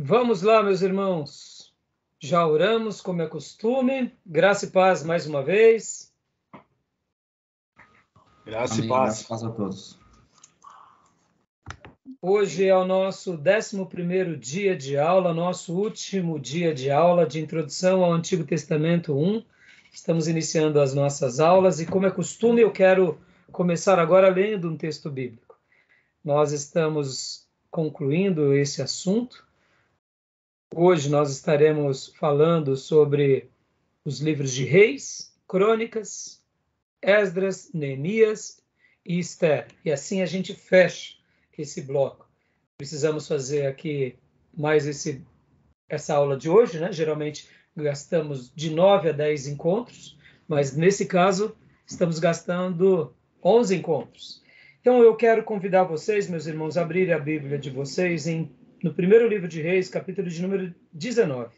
Vamos lá, meus irmãos. Já oramos, como é costume. Graça e paz mais uma vez. Graça Amém. e paz. Graça e paz a todos. Hoje é o nosso 11º dia de aula, nosso último dia de aula de introdução ao Antigo Testamento 1. Estamos iniciando as nossas aulas e, como é costume, eu quero começar agora lendo um texto bíblico. Nós estamos concluindo esse assunto. Hoje nós estaremos falando sobre os livros de Reis, Crônicas, Esdras, Neemias e Esther. E assim a gente fecha esse bloco. Precisamos fazer aqui mais essa aula de hoje, né? Geralmente gastamos de 9 a 10 encontros, mas nesse caso estamos gastando 11 encontros. Então eu quero convidar vocês, meus irmãos, a abrirem a Bíblia de vocês no primeiro livro de Reis, capítulo de número 19.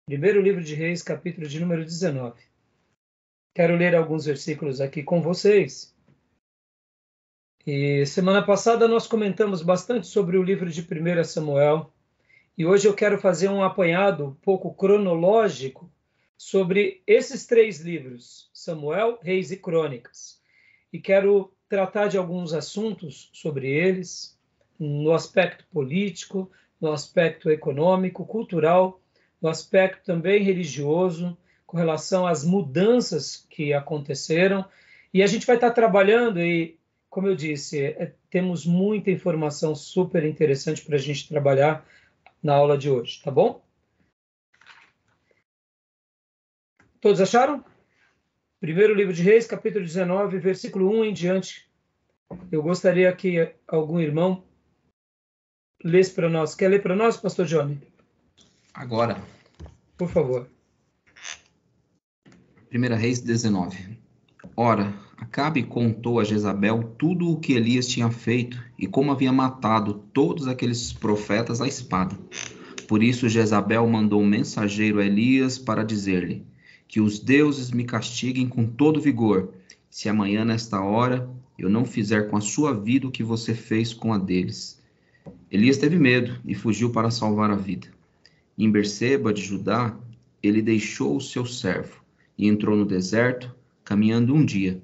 Primeiro livro de Reis, capítulo de número 19. Quero ler alguns versículos aqui com vocês. E semana passada nós comentamos bastante sobre o livro de 1 Samuel. E hoje eu quero fazer um apanhado um pouco cronológico sobre esses 3 livros, Samuel, Reis e Crônicas. E quero tratar de alguns assuntos sobre eles, no aspecto político, no aspecto econômico, cultural, no aspecto também religioso, com relação às mudanças que aconteceram. E a gente vai estar trabalhando e, como eu disse, temos muita informação super interessante para a gente trabalhar na aula de hoje, tá bom? Todos acharam? Primeiro livro de Reis, capítulo 19, versículo 1 em diante. Eu gostaria que algum irmão lesse para nós. Quer ler para nós, pastor Johnny? Agora, Por favor. 1 Reis 19. Ora, Acabe contou a Jezabel tudo o que Elias tinha feito e como havia matado todos aqueles profetas à espada. Por isso Jezabel mandou um mensageiro a Elias para dizer-lhe: que os deuses me castiguem com todo vigor, se amanhã nesta hora eu não fizer com a sua vida o que você fez com a deles. Elias teve medo e fugiu para salvar a vida. Em Berseba de Judá, ele deixou o seu servo e entrou no deserto, caminhando um dia.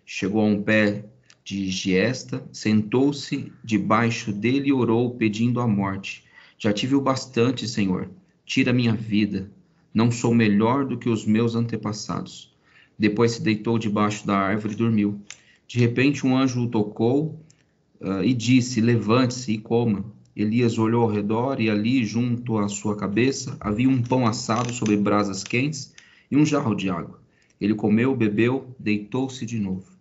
Chegou a um pé de giesta, sentou-se debaixo dele e orou, pedindo a morte. Já tive o bastante, Senhor. Tira minha vida. Não sou melhor do que os meus antepassados. Depois se deitou debaixo da árvore e dormiu. De repente um anjo o tocou e disse: levante-se e coma. Elias olhou ao redor e ali, junto à sua cabeça, havia um pão assado sobre brasas quentes e um jarro de água. Ele comeu, bebeu, deitou-se de novo.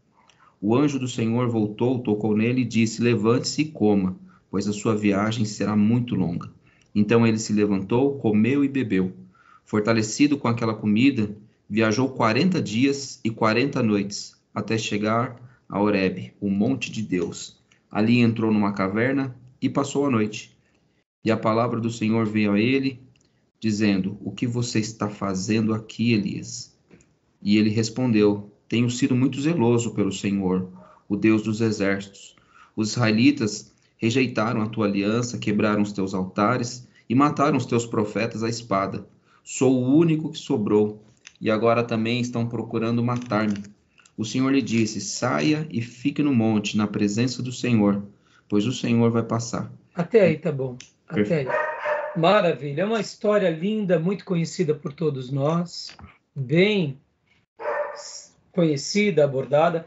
O anjo do Senhor voltou, tocou nele e disse: levante-se e coma, pois a sua viagem será muito longa. Então ele se levantou, comeu e bebeu. Fortalecido com aquela comida, viajou 40 dias e 40 noites, até chegar a Horebe, o monte de Deus. Ali entrou numa caverna e passou a noite. E a palavra do Senhor veio a ele, dizendo: o que você está fazendo aqui, Elias? E ele respondeu: tenho sido muito zeloso pelo Senhor, o Deus dos exércitos. Os israelitas rejeitaram a tua aliança, quebraram os teus altares e mataram os teus profetas à espada. Sou o único que sobrou, e agora também estão procurando matar-me. O Senhor lhe disse: saia e fique no monte, na presença do Senhor, pois o Senhor vai passar. Até aí tá bom. Até aí. Maravilha. É uma história linda, muito conhecida por todos nós, bem conhecida, abordada.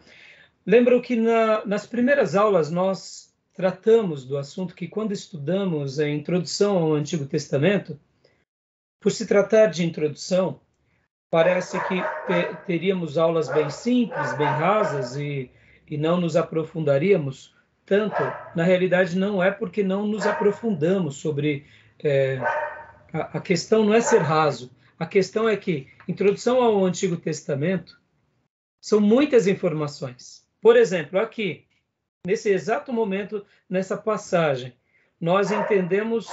Lembram que nas primeiras aulas nós tratamos do assunto que, quando estudamos a introdução ao Antigo Testamento, por se tratar de introdução, parece que teríamos aulas bem simples, bem rasas e não nos aprofundaríamos tanto. Na realidade, não é porque não nos aprofundamos sobre... a questão não é ser raso. A questão é que, introdução ao Antigo Testamento, são muitas informações. Por exemplo, aqui, nesse exato momento, nessa passagem, nós entendemos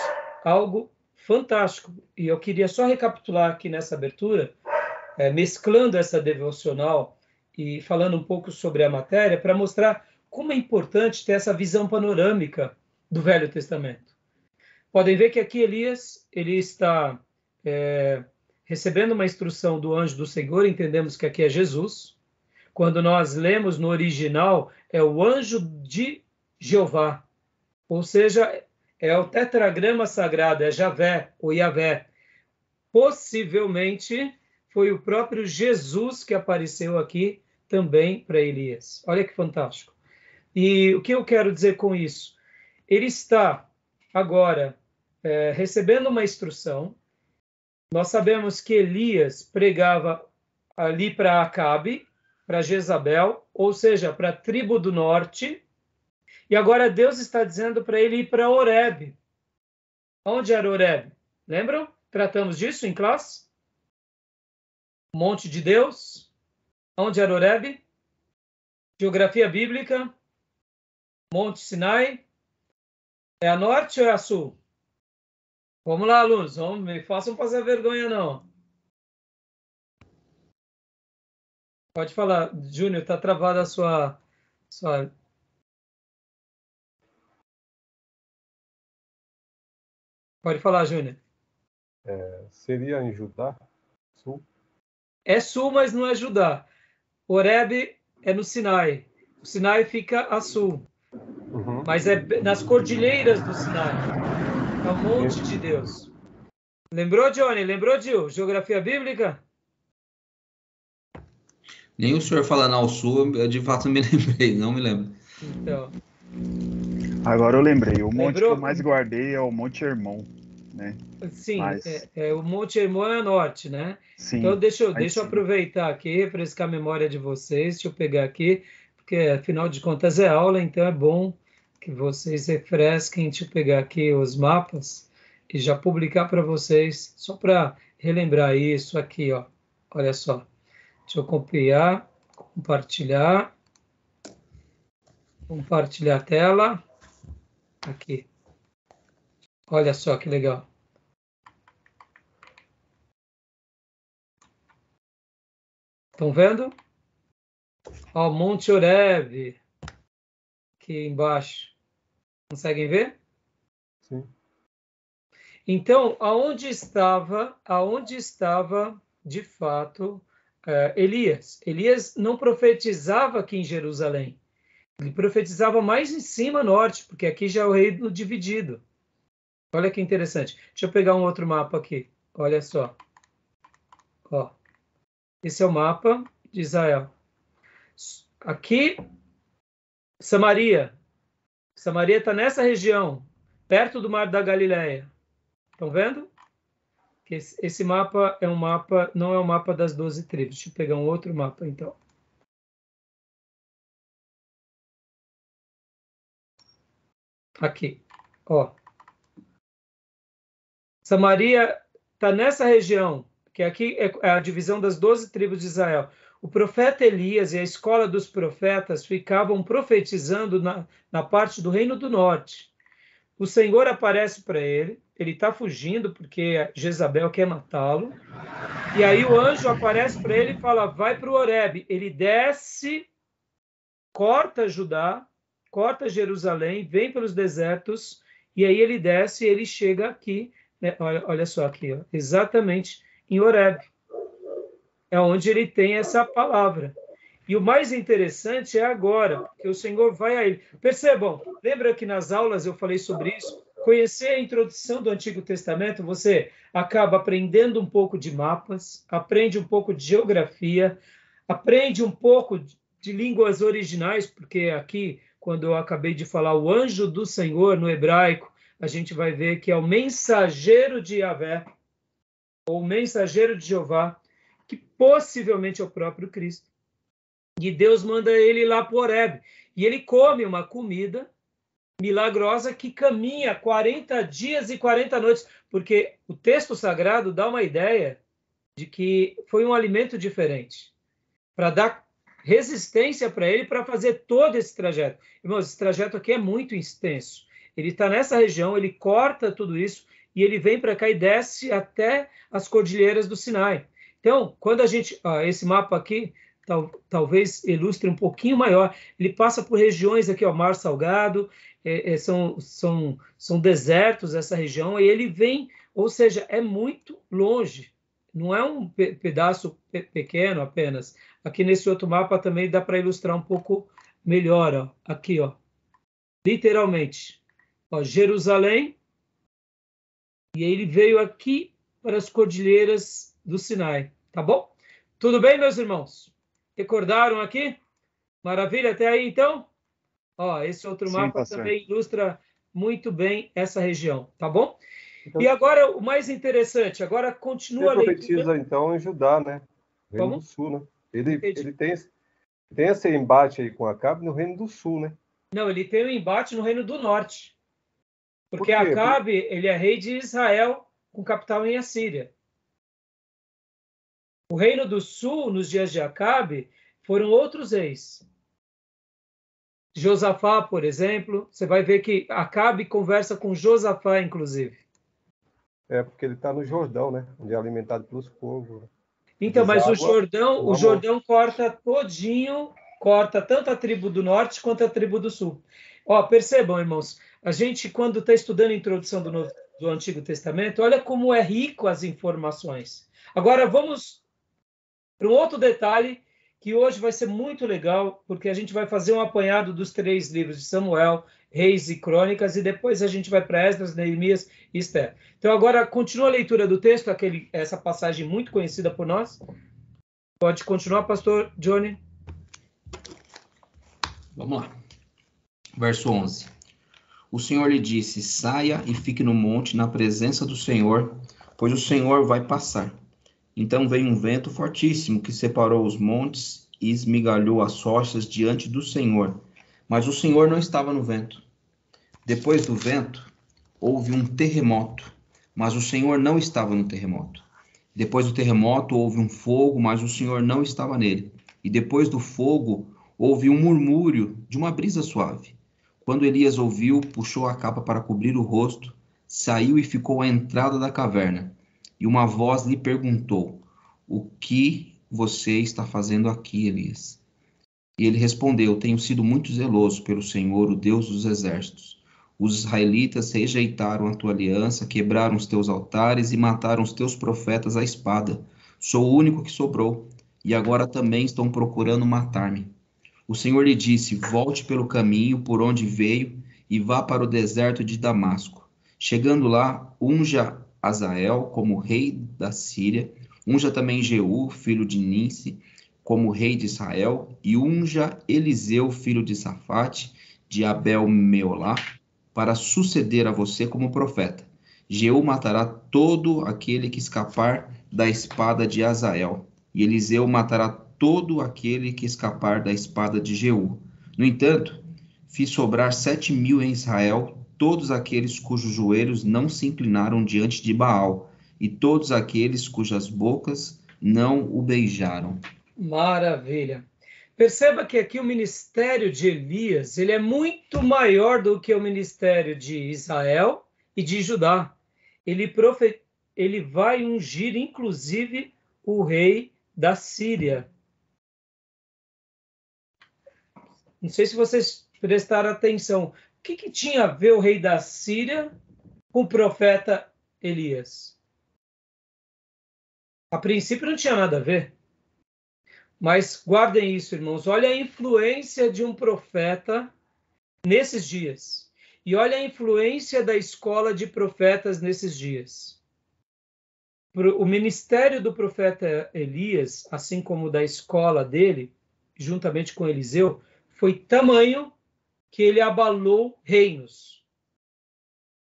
algo fantástico. E eu queria só recapitular aqui nessa abertura, mesclando essa devocional e falando um pouco sobre a matéria, para mostrar como é importante ter essa visão panorâmica do Velho Testamento. Podem ver que aqui Elias, ele está recebendo uma instrução do anjo do Senhor, entendemos que aqui é Jesus. Quando nós lemos no original, é o anjo de Jeová, ou seja, é o tetragrama sagrado, é Javé ou Yavé. Possivelmente foi o próprio Jesus que apareceu aqui também para Elias. Olha que fantástico. E o que eu quero dizer com isso? Ele está agora recebendo uma instrução. Nós sabemos que Elias pregava ali para Acabe, para Jezabel, ou seja, para a tribo do norte. E agora Deus está dizendo para ele ir para Horebe. Onde era Horebe? Lembram? Tratamos disso em classe? Monte de Deus. Onde era Horebe? Geografia bíblica. Monte Sinai. É a norte ou é a sul? Vamos lá, alunos. Não me façam passar vergonha, não. Pode falar. Júnior, está travada a sua... Pode falar, Júnior. Seria em Judá? Sul? É sul, mas não é Judá. Horebe é no Sinai. O Sinai fica a sul. Uhum. Mas é nas cordilheiras do Sinai. É o monte de Deus. Lembrou, Johnny? Lembrou, Gil? Geografia bíblica? Nem o senhor falando ao sul, eu de fato me lembrei, não me lembro. Então. Agora eu lembrei. O monte Lembrou? que eu mais guardei é o Monte Hermon, né? Sim, Mas... o Monte Hermon é norte, né? Sim, então deixa eu aproveitar aqui, refrescar a memória de vocês. Deixa eu pegar aqui, porque afinal de contas é aula, então é bom que vocês refresquem. Deixa eu pegar aqui os mapas e já publicar para vocês, só para relembrar isso aqui, ó. Olha só. Deixa eu copiar, compartilhar a tela. Aqui. Olha só que legal. Estão vendo? Ó, Monte Horebe, aqui embaixo. Conseguem ver? Sim. Então, aonde estava, de fato, Elias? Elias não profetizava aqui em Jerusalém. Ele profetizava mais em cima, norte, porque aqui já é o reino dividido. Olha que interessante. Deixa eu pegar um outro mapa aqui. Olha só. Ó. Esse é o mapa de Israel. Aqui, Samaria. Samaria está nessa região, perto do Mar da Galileia. Estão vendo? Esse mapa é um mapa, não é o mapa das 12 tribos. Deixa eu pegar um outro mapa, então. Aqui, ó. Samaria está nessa região, que aqui é a divisão das 12 tribos de Israel. O profeta Elias e a escola dos profetas ficavam profetizando na parte do reino do norte. O Senhor aparece para ele está fugindo porque Jezabel quer matá-lo. E aí o anjo aparece para ele e fala, vai para o Horebe. Ele desce, corta Judá, corta Jerusalém, vem pelos desertos, e aí ele desce e ele chega aqui, né? Olha só aqui, ó, exatamente em Horebe. É onde ele tem essa palavra. E o mais interessante é agora, porque o Senhor vai a ele. Percebam, lembra que nas aulas eu falei sobre isso? Conhecer a introdução do Antigo Testamento, você acaba aprendendo um pouco de mapas, aprende um pouco de geografia, aprende um pouco de línguas originais, porque aqui, quando eu acabei de falar o anjo do Senhor no hebraico, a gente vai ver que é o mensageiro de Yahvé, ou o mensageiro de Jeová, que possivelmente é o próprio Cristo. E Deus manda ele ir lá para Horebe. E ele come uma comida milagrosa que caminha 40 dias e 40 noites, porque o texto sagrado dá uma ideia de que foi um alimento diferente, para dar resistência para ele, para fazer todo esse trajeto. Irmãos, esse trajeto aqui é muito extenso. Ele está nessa região, ele corta tudo isso, e ele vem para cá e desce até as cordilheiras do Sinai. Então, quando a gente... esse mapa aqui talvez ilustre um pouquinho maior. Ele passa por regiões aqui, ó, Mar Salgado, são desertos essa região, e ele vem, ou seja, é muito longe, não é um pedaço pequeno apenas. Aqui nesse outro mapa também dá para ilustrar um pouco melhor, ó. Aqui, ó, literalmente, ó, Jerusalém, e ele veio aqui para as cordilheiras do Sinai, tá bom? Tudo bem, meus irmãos? Recordaram aqui? Maravilha, até aí então? Ó, esse outro Sim, mapa pastor. também ilustra muito bem essa região, tá bom? Então, E agora, o mais interessante, agora continua a ele leitura. profetiza, então, em Judá, né? No Reino Como? do Sul, né? Entendi. Ele tem esse embate aí com Acabe no Reino do Sul, né? Não, ele tem um embate no Reino do Norte, Por porque quê? Acabe, ele é rei de Israel, com capital em Assíria. O Reino do Sul, nos dias de Acabe, foram outros reis. Josafá, por exemplo, você vai ver que Acabe conversa com Josafá, inclusive. É porque ele está no Jordão, né? Onde é alimentado pelos povos. Então, mas o Deságua no Jordão corta todinho, corta tanto a tribo do norte quanto a tribo do sul. Ó, percebam, irmãos, a gente, quando está estudando a introdução do Antigo Testamento, olha como é rico as informações. Agora, vamos para um outro detalhe que hoje vai ser muito legal, porque a gente vai fazer um apanhado dos 3 livros de Samuel, Reis e Crônicas, e depois a gente vai para Esdras, Neemias e Esther. Então, agora, continua a leitura do texto, essa passagem muito conhecida por nós. Pode continuar, pastor Johnny? Vamos lá. Verso 11. O Senhor lhe disse: saia e fique no monte na presença do Senhor, pois o Senhor vai passar. Então veio um vento fortíssimo que separou os montes e esmigalhou as rochas diante do Senhor. Mas o Senhor não estava no vento. Depois do vento, houve um terremoto, mas o Senhor não estava no terremoto. Depois do terremoto, houve um fogo, mas o Senhor não estava nele. E depois do fogo, houve um murmúrio de uma brisa suave. Quando Elias ouviu, puxou a capa para cobrir o rosto, saiu e ficou à entrada da caverna. E uma voz lhe perguntou: o que você está fazendo aqui, Elias? E ele respondeu: tenho sido muito zeloso pelo Senhor, o Deus dos exércitos. Os israelitas rejeitaram a tua aliança, quebraram os teus altares e mataram os teus profetas à espada. Sou o único que sobrou, e agora também estão procurando matar-me. O Senhor lhe disse: volte pelo caminho por onde veio e vá para o deserto de Damasco. Chegando lá, unja Azael como rei da Síria, unja também Jeú, filho de Ninsi, como rei de Israel, e unja Eliseu, filho de Safate, de Abel-Meolá, para suceder a você como profeta. Jeú matará todo aquele que escapar da espada de Azael, e Eliseu matará todo aquele que escapar da espada de Jeú. No entanto, fiz sobrar 7.000 em Israel, todos aqueles cujos joelhos não se inclinaram diante de Baal, e todos aqueles cujas bocas não o beijaram. Maravilha. Perceba que aqui o ministério de Elias, ele é muito maior do que o ministério de Israel e de Judá. Ele vai ungir, inclusive, o rei da Síria. Não sei se vocês prestaram atenção. O que tinha a ver o rei da Síria com o profeta Elias? A princípio não tinha nada a ver. Mas guardem isso, irmãos. Olha a influência de um profeta nesses dias. E olha a influência da escola de profetas nesses dias. O ministério do profeta Elias, assim como da escola dele, juntamente com Eliseu, foi tamanho que ele abalou reinos.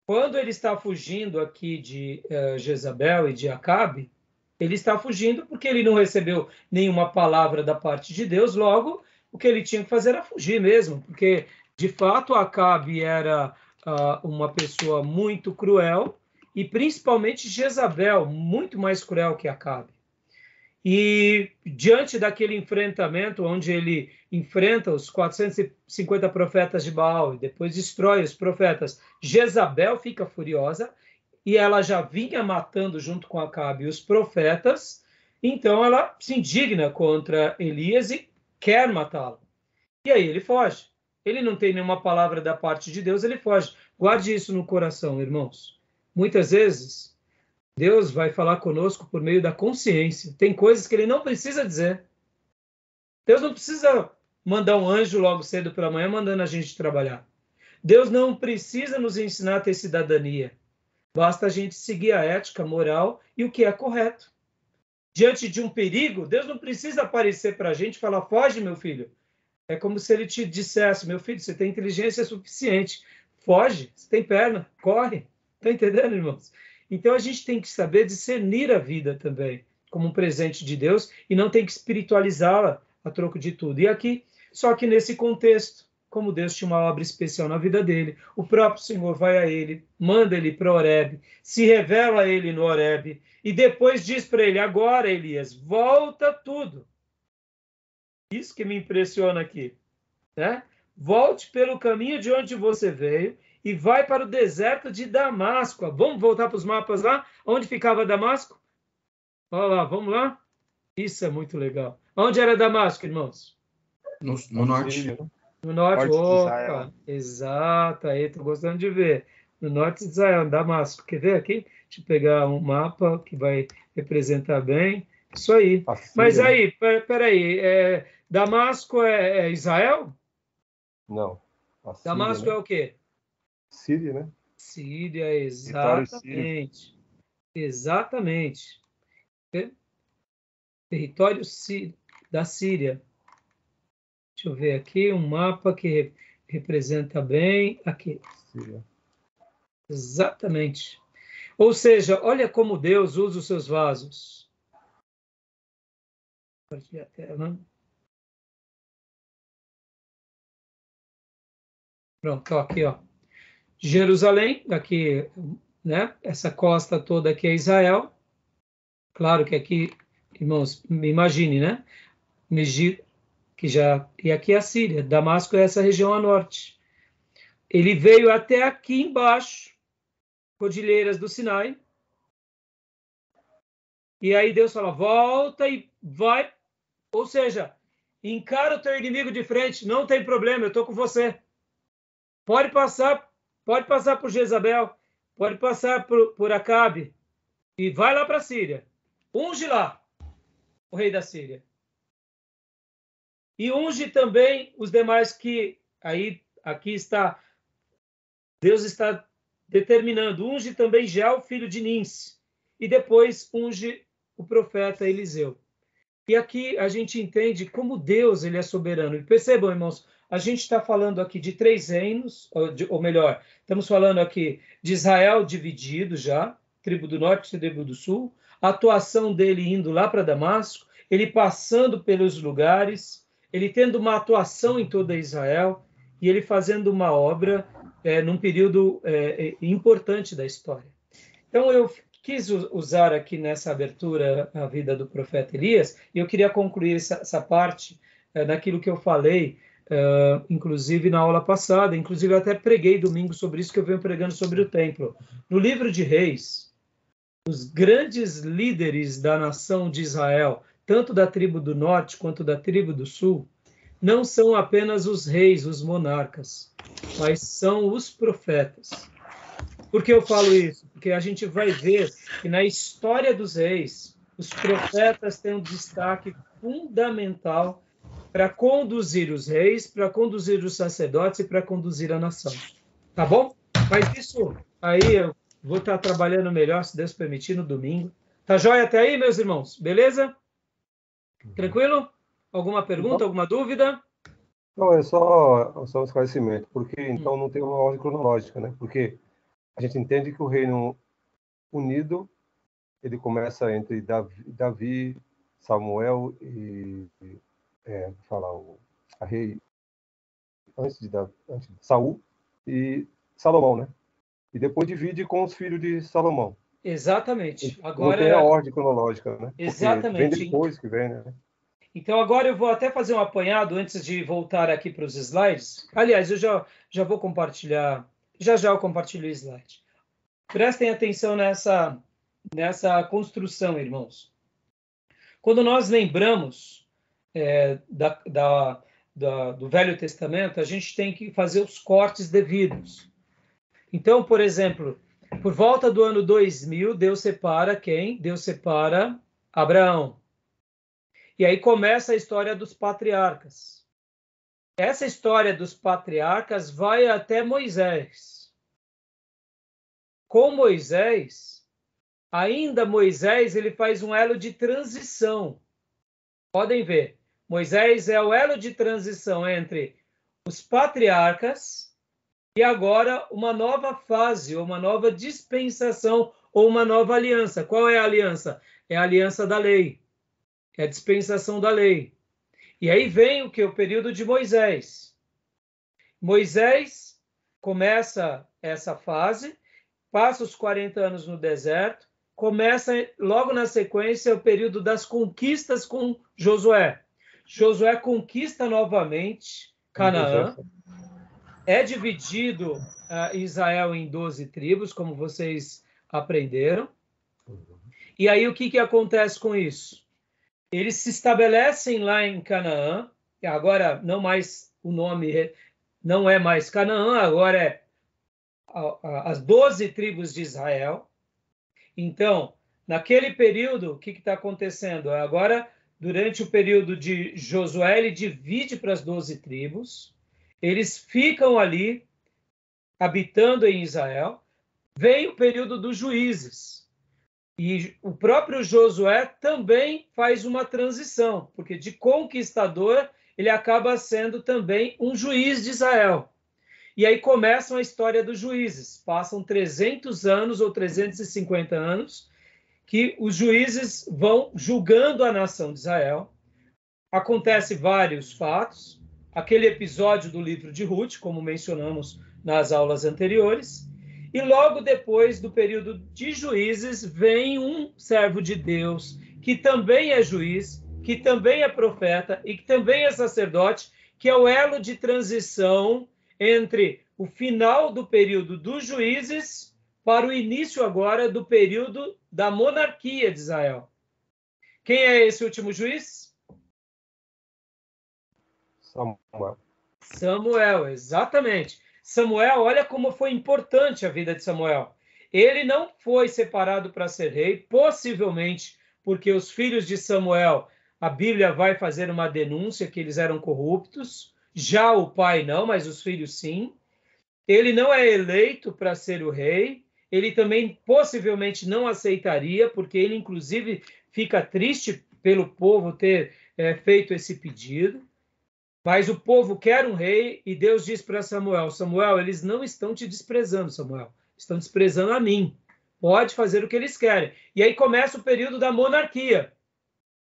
Quando ele está fugindo aqui de Jezabel e de Acabe, ele está fugindo porque ele não recebeu nenhuma palavra da parte de Deus, logo, o que ele tinha que fazer era fugir mesmo, porque, de fato, Acabe era uma pessoa muito cruel, e principalmente Jezabel, muito mais cruel que Acabe. E diante daquele enfrentamento, onde ele enfrenta os 450 profetas de Baal e depois destrói os profetas, Jezabel fica furiosa, e ela já vinha matando junto com Acabe os profetas, então ela se indigna contra Elias e quer matá-lo. E aí ele foge. ele não tem nenhuma palavra da parte de Deus, ele foge. Guarde isso no coração, irmãos. Muitas vezes, Deus vai falar conosco por meio da consciência. Tem coisas que ele não precisa dizer. Deus não precisa mandar um anjo logo cedo pela manhã mandando a gente trabalhar. Deus não precisa nos ensinar a ter cidadania. Basta a gente seguir a ética, a moral e o que é correto. Diante de um perigo, Deus não precisa aparecer para a gente e falar, foge, meu filho. É como se ele te dissesse, meu filho, você tem inteligência suficiente. Foge, você tem perna, corre. Está entendendo, irmãos? Então a gente tem que saber discernir a vida também, como um presente de Deus, e não tem que espiritualizá-la a troco de tudo. E aqui, só que nesse contexto, como Deus tinha uma obra especial na vida dele, o próprio Senhor vai a ele, manda ele para Horebe, se revela a ele no Horebe, e depois diz para ele, agora, Elias, volta tudo. Isso que me impressiona aqui, né? Volte pelo caminho de onde você veio e vai para o deserto de Damasco. Vamos voltar para os mapas lá? Onde ficava Damasco? Olha lá, vamos lá? Isso é muito legal. Onde era Damasco, irmãos? No norte. No norte, Norte de opa, Israel. exato, aí estou gostando de ver. No norte de Israel, Damasco. Quer ver aqui? Deixa eu pegar um mapa que vai representar bem. Isso aí. A Síria, Mas né? aí, peraí, Damasco é Israel? Não. A Síria, Damasco né? é o quê? Síria, né? Síria, Território sírio. exatamente. Exatamente. Território da Síria. Deixa eu ver aqui um mapa que representa bem. Aqui, Síria. exatamente. Ou seja, olha como Deus usa os seus vasos. Compartilhar a tela. Pronto, ó, aqui, ó. Jerusalém, aqui, né? Essa costa toda aqui é Israel. Claro que aqui, irmãos, imagine, né? E aqui é a Síria. Damasco é essa região a norte. Ele veio até aqui embaixo, Cordilheiras do Sinai. E aí Deus fala, volta e vai. Ou seja, encara o teu inimigo de frente, não tem problema, eu estou com você. Pode passar por Jezabel, pode passar por Acabe, e vai lá para a Síria. Unge lá o rei da Síria. E unge também os demais que, aí, aqui está, Deus está determinando, unge também Geu, filho de Ninsi, e depois unge o profeta Eliseu. E aqui a gente entende como Deus ele é soberano. E percebam, irmãos, a gente está falando aqui de 3 reinos, ou melhor, estamos falando aqui de Israel dividido já, tribo do norte e tribo do sul, a atuação dele indo lá para Damasco, ele passando pelos lugares, ele tendo uma atuação em toda Israel, e ele fazendo uma obra num período importante da história. Então, eu quis usar aqui nessa abertura a vida do profeta Elias, e eu queria concluir essa parte daquilo que eu falei, inclusive na aula passada, inclusive eu até preguei domingo sobre isso, que eu venho pregando sobre o templo. No livro de Reis, os grandes líderes da nação de Israel, tanto da tribo do norte quanto da tribo do sul, não são apenas os reis, os monarcas, mas são os profetas. Por que eu falo isso? Porque a gente vai ver que na história dos reis, os profetas têm um destaque fundamental para conduzir os reis, para conduzir os sacerdotes e para conduzir a nação. Tá bom? Mas isso aí eu vou estar trabalhando melhor, se Deus permitir, no domingo. Tá jóia até aí, meus irmãos? Beleza? Tranquilo? Alguma pergunta, alguma dúvida? Não, é só um esclarecimento, porque então não tem uma ordem cronológica, né? Porque a gente entende que o Reino Unido ele começa entre Davi, Samuel e a rei antes de Saul e Salomão, né? E depois divide com os filhos de Salomão. Exatamente. Não tem a ordem cronológica, né? Exatamente. Porque vem depois que vem, né? Então, agora eu vou até fazer um apanhado antes de voltar aqui para os slides. Aliás, eu já vou compartilhar, já eu compartilho o slide. Prestem atenção nessa construção, da do Velho Testamento, a gente tem que fazer os cortes devidos. Então, por exemplo, por volta do ano 2000, Deus separa quem? Deus separa Abraão. E aí começa a história dos patriarcas. Essa história dos patriarcas vai até Moisés. Com Moisés, ainda Moisés, ele faz um elo de transição. Podem ver, Moisés é o elo de transição entre os patriarcas e agora uma nova fase, uma nova dispensação ou uma nova aliança. Qual é a aliança? É a aliança da lei. É a dispensação da lei. E aí vem o que? O período de Moisés. Moisés começa essa fase, passa os 40 anos no deserto, começa logo na sequência o período das conquistas com Josué. Josué conquista novamente Canaã. É dividido Israel em 12 tribos, como vocês aprenderam. E aí o que acontece com isso? Eles se estabelecem lá em Canaã, e agora não mais o nome não é mais Canaã, agora é as 12 tribos de Israel. Então, naquele período, o que está acontecendo? Agora, durante o período de Josué, ele divide para as 12 tribos, eles ficam ali, habitando em Israel. Vem o período dos juízes. E o próprio Josué também faz uma transição, porque de conquistador ele acaba sendo também um juiz de Israel. E aí começa a história dos juízes. Passam 300 anos ou 350 anos que os juízes vão julgando a nação de Israel. Acontecem vários fatos. Aquele episódio do livro de Ruth, como mencionamos nas aulas anteriores. E logo depois do período de juízes, vem um servo de Deus, que também é juiz, que também é profeta e que também é sacerdote, que é o elo de transição entre o final do período dos juízes para o início agora do período da monarquia de Israel. Quem é esse último juiz? Samuel, exatamente. Samuel, olha como foi importante a vida de Samuel. Ele não foi separado para ser rei, possivelmente porque os filhos de Samuel, a Bíblia vai fazer uma denúncia que eles eram corruptos. Já o pai não, mas os filhos sim. Ele não é eleito para ser o rei. Ele também possivelmente não aceitaria, porque ele inclusive fica triste pelo povo ter feito esse pedido. Mas o povo quer um rei e Deus diz para Samuel, Samuel, eles não estão te desprezando, Samuel. Estão desprezando a mim. Pode fazer o que eles querem. E aí começa o período da monarquia.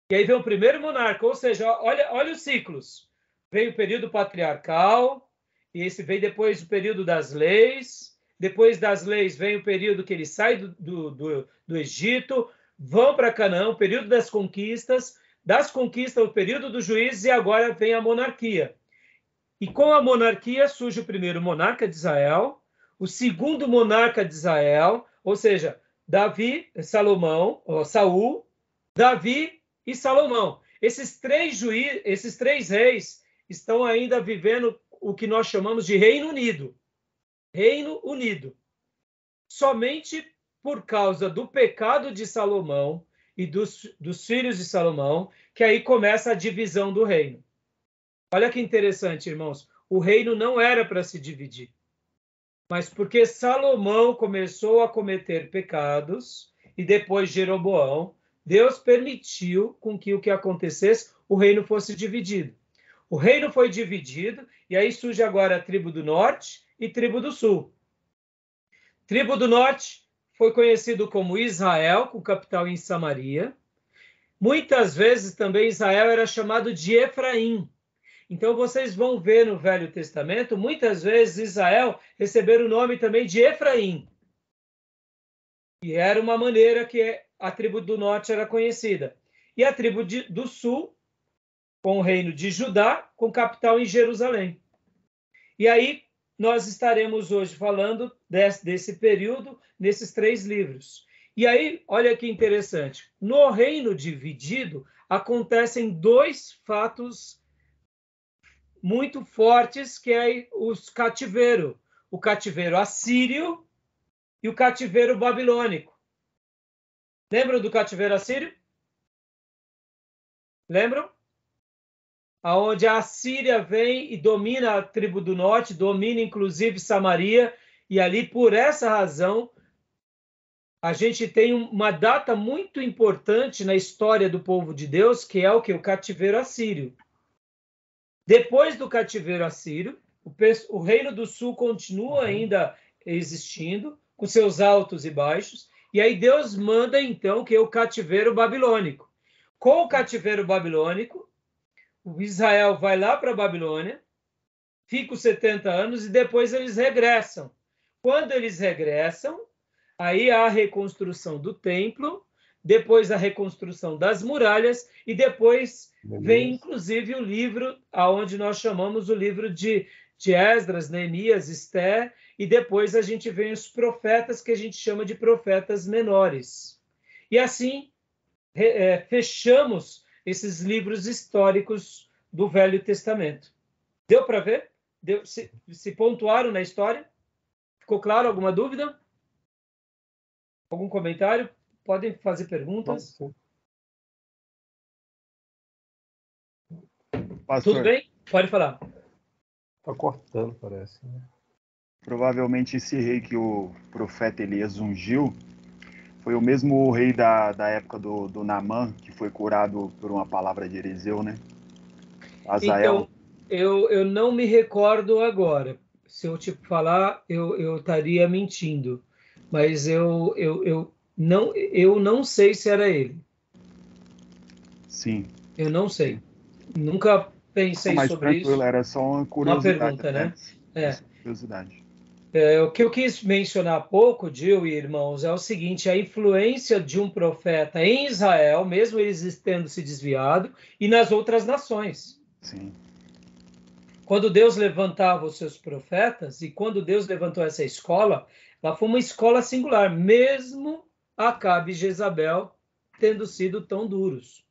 E aí vem o primeiro monarca, ou seja, olha os ciclos. Vem o período patriarcal, e esse vem depois o período das leis. Depois das leis vem o período que eles saem do Egito, vão para Canaã, o período das conquistas. Das conquistas, o período dos juízes, e agora vem a monarquia. E com a monarquia surge o primeiro monarca de Israel, o segundo monarca de Israel, ou seja, Saul, Davi e Salomão. Esses três reis estão ainda vivendo o que nós chamamos de Reino Unido. Reino Unido. Somente por causa do pecado de Salomão e dos filhos de Salomão, que aí começa a divisão do reino. Olha que interessante, irmãos. O reino não era para se dividir. Mas porque Salomão começou a cometer pecados, e depois Jeroboão, Deus permitiu com que o que acontecesse, o reino fosse dividido. O reino foi dividido, e aí surge agora a tribo do norte e tribo do sul. Tribo do norte foi conhecido como Israel, com capital em Samaria. Muitas vezes também Israel era chamado de Efraim. Então vocês vão ver no Velho Testamento, muitas vezes Israel receberam o nome também de Efraim. E era uma maneira que a tribo do norte era conhecida. E a tribo do sul, com o reino de Judá, com capital em Jerusalém. E aí nós estaremos hoje falando desse período, nesses 3 livros. E aí, olha que interessante, no reino dividido acontecem 2 fatos muito fortes, que é os cativeiro. O cativeiro assírio e o cativeiro babilônico. Lembram do cativeiro assírio? Lembram? Aonde a Assíria vem e domina a tribo do norte, domina inclusive Samaria, e ali, por essa razão, a gente tem uma data muito importante na história do povo de Deus, que é o que? O cativeiro assírio. Depois do cativeiro assírio, o Reino do Sul continua ainda existindo, com seus altos e baixos, e aí Deus manda, então, que é o cativeiro babilônico. Com o cativeiro babilônico, o Israel vai lá para a Babilônia, fica os 70 anos, e depois eles regressam. Quando eles regressam, aí há a reconstrução do templo, depois a reconstrução das muralhas, e depois vem, inclusive, o livro, aonde nós chamamos o livro de Esdras, Neemias, Esther, e depois a gente vem os profetas, que a gente chama de profetas menores. E assim, fechamos esses livros históricos do Velho Testamento. Deu para ver? Se pontuaram na história? Ficou claro? Alguma dúvida? Algum comentário? Podem fazer perguntas. Pastor, Tudo bem? Pode falar. Está cortando, parece. Né? provavelmente esse rei que o profeta Elias ungiu foi o mesmo rei da época do Naamã, que foi curado por uma palavra de Eliseu, né? Azael. Então, eu não me recordo agora. Se eu te falar, eu estaria mentindo. Mas eu não sei se era ele. Sim. Eu não sei. Nunca pensei Mas sobre tranquilo, isso. era só uma Uma curiosidade. pergunta, né? Curiosidade. O que eu quis mencionar há pouco, Gil e irmãos, é o seguinte: a influência de um profeta em Israel, mesmo eles tendo se desviado, e nas outras nações. Sim. Quando Deus levantava os seus profetas, e quando Deus levantou essa escola, ela foi uma escola singular, mesmo Acabe e Jezabel tendo sido tão duros.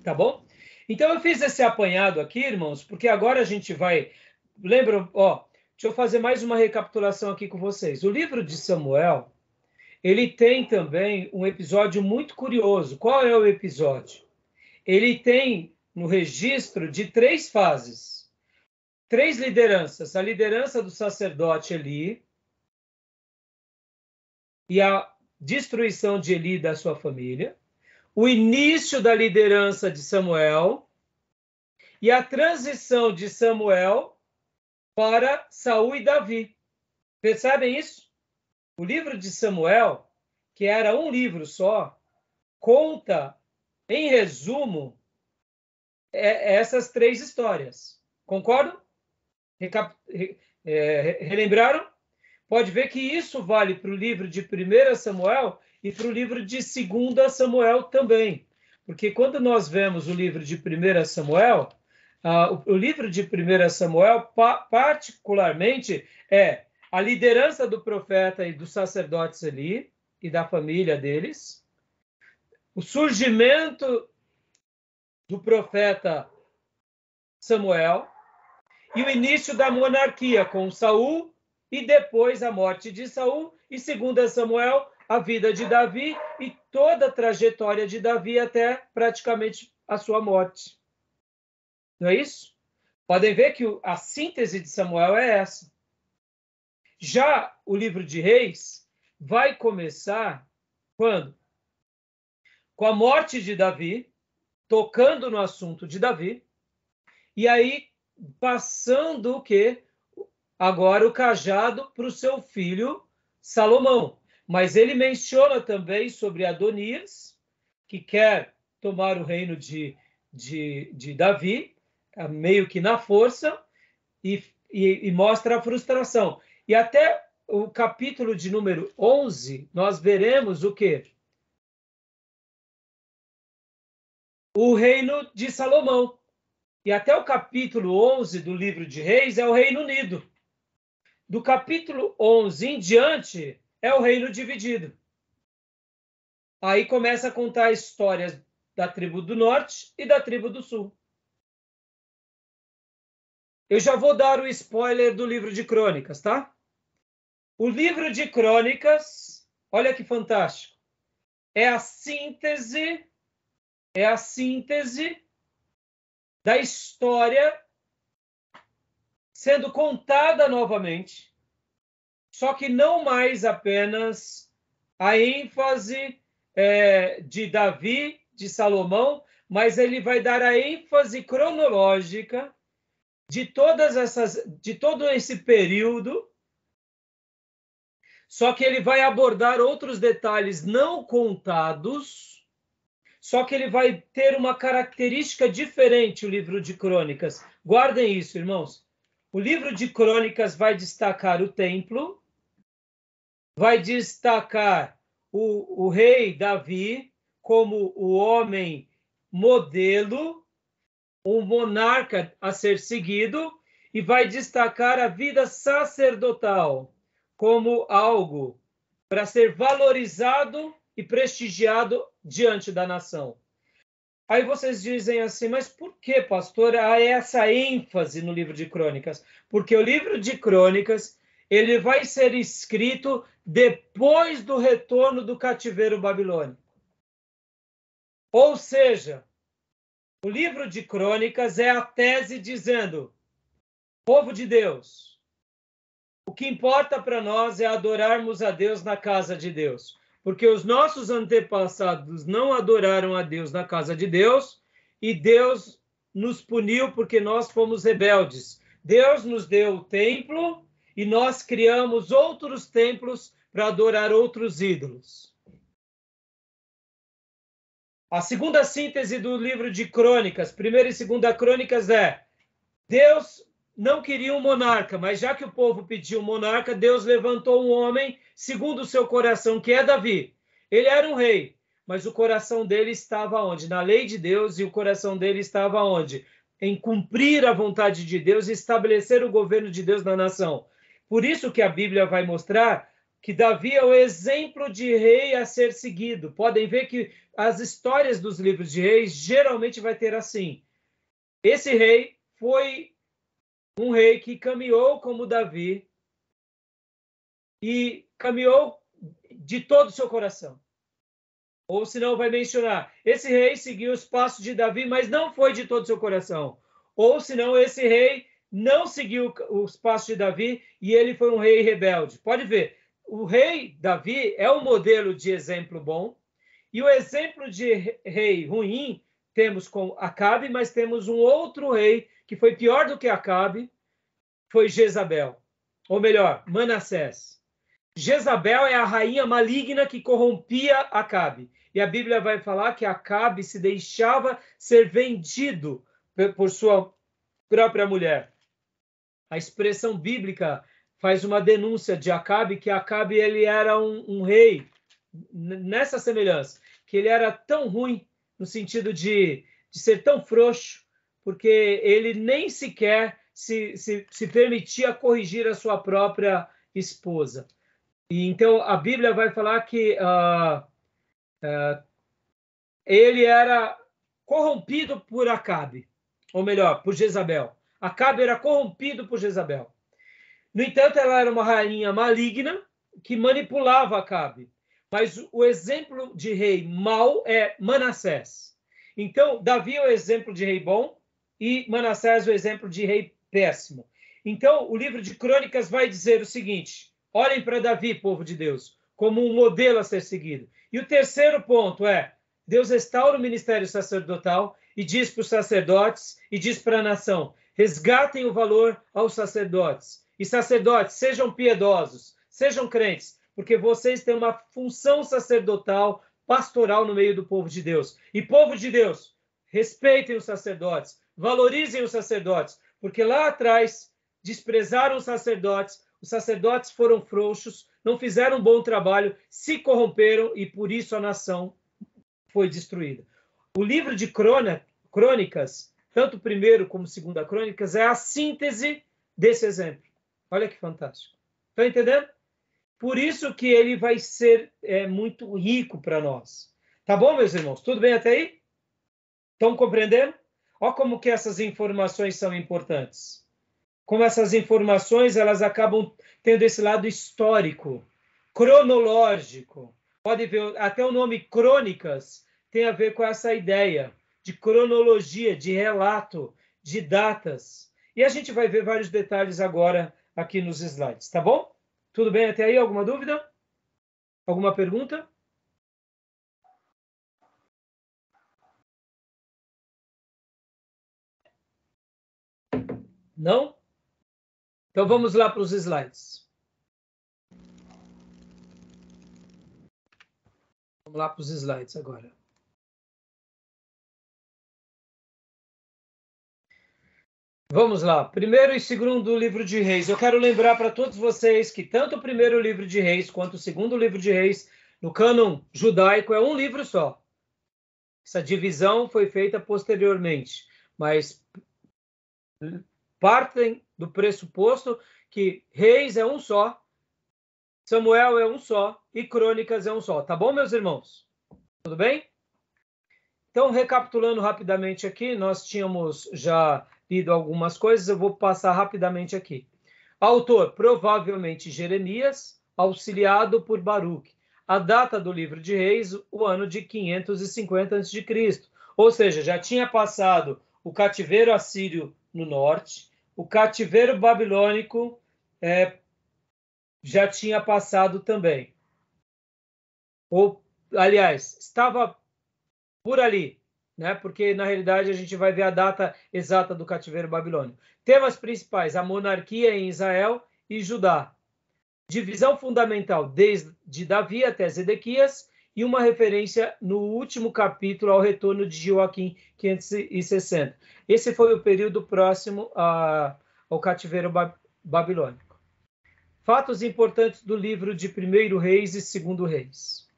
Tá bom? Então eu fiz esse apanhado aqui, irmãos, porque agora a gente vai... Lembram? Deixa eu fazer mais uma recapitulação aqui com vocês. O livro de Samuel, ele tem também um episódio muito curioso. Qual é o episódio? Ele tem no registro de 3 fases. 3 lideranças. A liderança do sacerdote Eli e a destruição de Eli e da sua família. O início da liderança de Samuel e a transição de Samuel para Saul e Davi. Percebem isso? O livro de Samuel, que era um livro só, conta, em resumo, essas 3 histórias. Concordam? Relembraram? Pode ver que isso vale para o livro de 1 Samuel e para o livro de 2 Samuel também. Porque quando nós vemos o livro de 1 Samuel, o livro de 1 Samuel, particularmente, é a liderança do profeta e dos sacerdotes ali e da família deles, o surgimento do profeta Samuel e o início da monarquia com Saul e depois a morte de Saul e 2 Samuel, a vida de Davi e toda a trajetória de Davi até praticamente a sua morte. Não é isso? Podem ver que a síntese de Samuel é essa. Já o livro de Reis vai começar quando? Com a morte de Davi, tocando no assunto de Davi, e aí passando o quê? Agora o cajado para o seu filho Salomão. Mas ele menciona também sobre Adonias, que quer tomar o reino de Davi, meio que na força, e mostra a frustração. E até o capítulo de número 11, nós veremos o quê? O reino de Salomão. E até o capítulo 11 do livro de Reis é o Reino Unido. Do capítulo 11 em diante é o reino dividido. Aí começa a contar histórias da tribo do norte e da tribo do sul. Eu já vou dar o spoiler do livro de Crônicas, tá? O livro de Crônicas, olha que fantástico, é a síntese da história sendo contada novamente, só que não mais apenas a ênfase de Davi, de Salomão, mas ele vai dar a ênfase cronológica de todo esse período, só que ele vai abordar outros detalhes não contados, só que ele vai ter uma característica diferente, o livro de Crônicas. Guardem isso, irmãos. O livro de Crônicas vai destacar o templo, vai destacar o rei Davi como o homem modelo, um monarca a ser seguido, e vai destacar a vida sacerdotal como algo para ser valorizado e prestigiado diante da nação. Aí vocês dizem assim, mas por que, pastor, há essa ênfase no livro de Crônicas? Porque o livro de Crônicas, ele vai ser escrito depois do retorno do cativeiro babilônico. Ou seja, o livro de Crônicas é a tese dizendo, povo de Deus, o que importa para nós é adorarmos a Deus na casa de Deus. Porque os nossos antepassados não adoraram a Deus na casa de Deus e Deus nos puniu porque nós fomos rebeldes. Deus nos deu o templo e nós criamos outros templos para adorar outros ídolos. A segunda síntese do livro de Crônicas, primeira e segunda Crônicas, é Deus não queria um monarca, mas já que o povo pediu um monarca, Deus levantou um homem segundo o seu coração, que é Davi. Ele era um rei, mas o coração dele estava onde? Na lei de Deus, e o coração dele estava onde? Em cumprir a vontade de Deus e estabelecer o governo de Deus na nação. Por isso que a Bíblia vai mostrar que Davi é o exemplo de rei a ser seguido. Podem ver que as histórias dos livros de reis geralmente vai ter assim. Esse rei foi um rei que caminhou como Davi e caminhou de todo o seu coração. Ou senão vai mencionar, esse rei seguiu os passos de Davi, mas não foi de todo o seu coração. Ou senão esse rei não seguiu os passos de Davi e ele foi um rei rebelde. Pode ver, o rei Davi é um modelo de exemplo bom e o exemplo de rei ruim temos com Acabe, mas temos um outro rei que foi pior do que Acabe, foi Jezabel, ou melhor, Manassés. Jezabel é a rainha maligna que corrompia Acabe. E a Bíblia vai falar que Acabe se deixava ser vendido por sua própria mulher. A expressão bíblica faz uma denúncia de Acabe, que Acabe ele era um rei, nessa semelhança, que ele era tão ruim, no sentido de ser tão frouxo, porque ele nem sequer se permitia corrigir a sua própria esposa. E então a Bíblia vai falar que ele era corrompido por Acabe, ou melhor, por Jezabel. Acabe era corrompido por Jezabel. No entanto, ela era uma rainha maligna que manipulava Acabe. Mas o exemplo de rei mau é Manassés. Então, Davi é o exemplo de rei bom e Manassés é o exemplo de rei péssimo. Então, o livro de Crônicas vai dizer o seguinte: olhem para Davi, povo de Deus, como um modelo a ser seguido. E o terceiro ponto é, Deus restaura o ministério sacerdotal e diz para os sacerdotes e diz para a nação, resgatem o valor aos sacerdotes. E sacerdotes, sejam piedosos, sejam crentes, porque vocês têm uma função sacerdotal, pastoral no meio do povo de Deus. E povo de Deus, respeitem os sacerdotes, valorizem os sacerdotes, porque lá atrás desprezaram os sacerdotes foram frouxos, não fizeram um bom trabalho, se corromperam e por isso a nação foi destruída. O livro de Crônicas, tanto o primeiro como o segundo Crônicas, é a síntese desse exemplo. Olha que fantástico. Estão entendendo? Por isso que ele vai ser muito rico para nós. Tá bom, meus irmãos? Tudo bem até aí? Estão compreendendo? Olha como que essas informações são importantes. como essas informações elas acabam tendo esse lado histórico, cronológico. Pode ver, até o nome Crônicas tem a ver com essa ideia de cronologia, de relato, de datas. E a gente vai ver vários detalhes agora aqui nos slides, tá bom? Tudo bem até aí? Alguma dúvida? Alguma pergunta? Não? Então vamos lá para os slides. Vamos lá para os slides agora. Vamos lá. Primeiro e segundo livro de Reis. Eu quero lembrar para todos vocês que tanto o primeiro livro de Reis quanto o segundo livro de Reis, no cânon judaico, é um livro só. Essa divisão foi feita posteriormente, mas partem do pressuposto que Reis é um só, Samuel é um só e Crônicas é um só. Tá bom, meus irmãos? Tudo bem? Então, recapitulando rapidamente aqui, nós tínhamos já lido algumas coisas, eu vou passar rapidamente aqui. Autor, provavelmente Jeremias, auxiliado por Baruque. A data do livro de Reis, o ano de 550 a.C. Ou seja, já tinha passado o cativeiro assírio no norte, o cativeiro babilônico já tinha passado também. Ou, aliás, estava por ali, né? Porque na realidade a gente vai ver a data exata do cativeiro babilônico. Temas principais: a monarquia em Israel e Judá. Divisão fundamental desde Davi até Zedequias e uma referência no último capítulo ao retorno de Joaquim, 560. Esse foi o período próximo ao cativeiro babilônico. Fatos importantes do livro de 1º Reis e 2º Reis.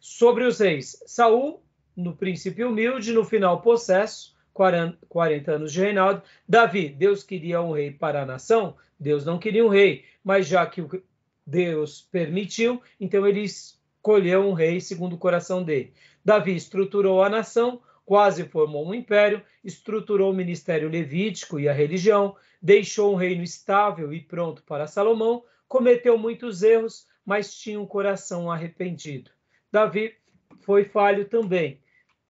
Sobre os reis: Saul, no princípio humilde, no final possesso, 40 anos de reinado. Davi, Deus queria um rei para a nação, Deus não queria um rei, mas já que Deus permitiu, então ele escolheu um rei segundo o coração dele. Davi estruturou a nação, quase formou um império, estruturou o ministério levítico e a religião, deixou um reino estável e pronto para Salomão, cometeu muitos erros, mas tinha um coração arrependido. Davi foi falho também.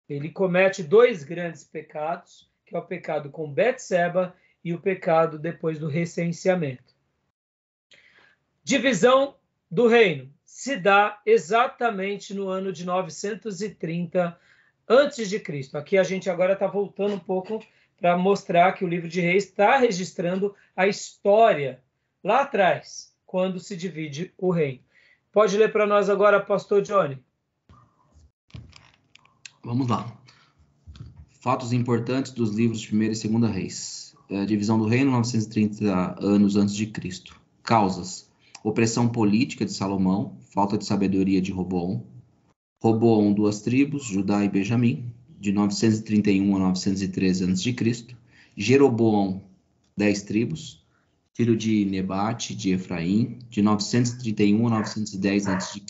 Ele comete 2 grandes pecados, que é o pecado com Betseba e o pecado depois do recenseamento. Divisão do reino se dá exatamente no ano de 930 a.C. Aqui a gente agora está voltando um pouco para mostrar que o livro de Reis está registrando a história lá atrás, quando se divide o reino. Pode ler para nós agora, pastor Johnny? Vamos lá. Fatos importantes dos livros de 1º e 2º Reis. Divisão do reino, 930 anos antes de Cristo. Causas: opressão política de Salomão, falta de sabedoria de Roboão. Roboão, 2 tribos, Judá e Benjamim, de 931 a 913 a.C. Jeroboão, 10 tribos, filho de Nebate, de Efraim, de 931 a 910 a.C.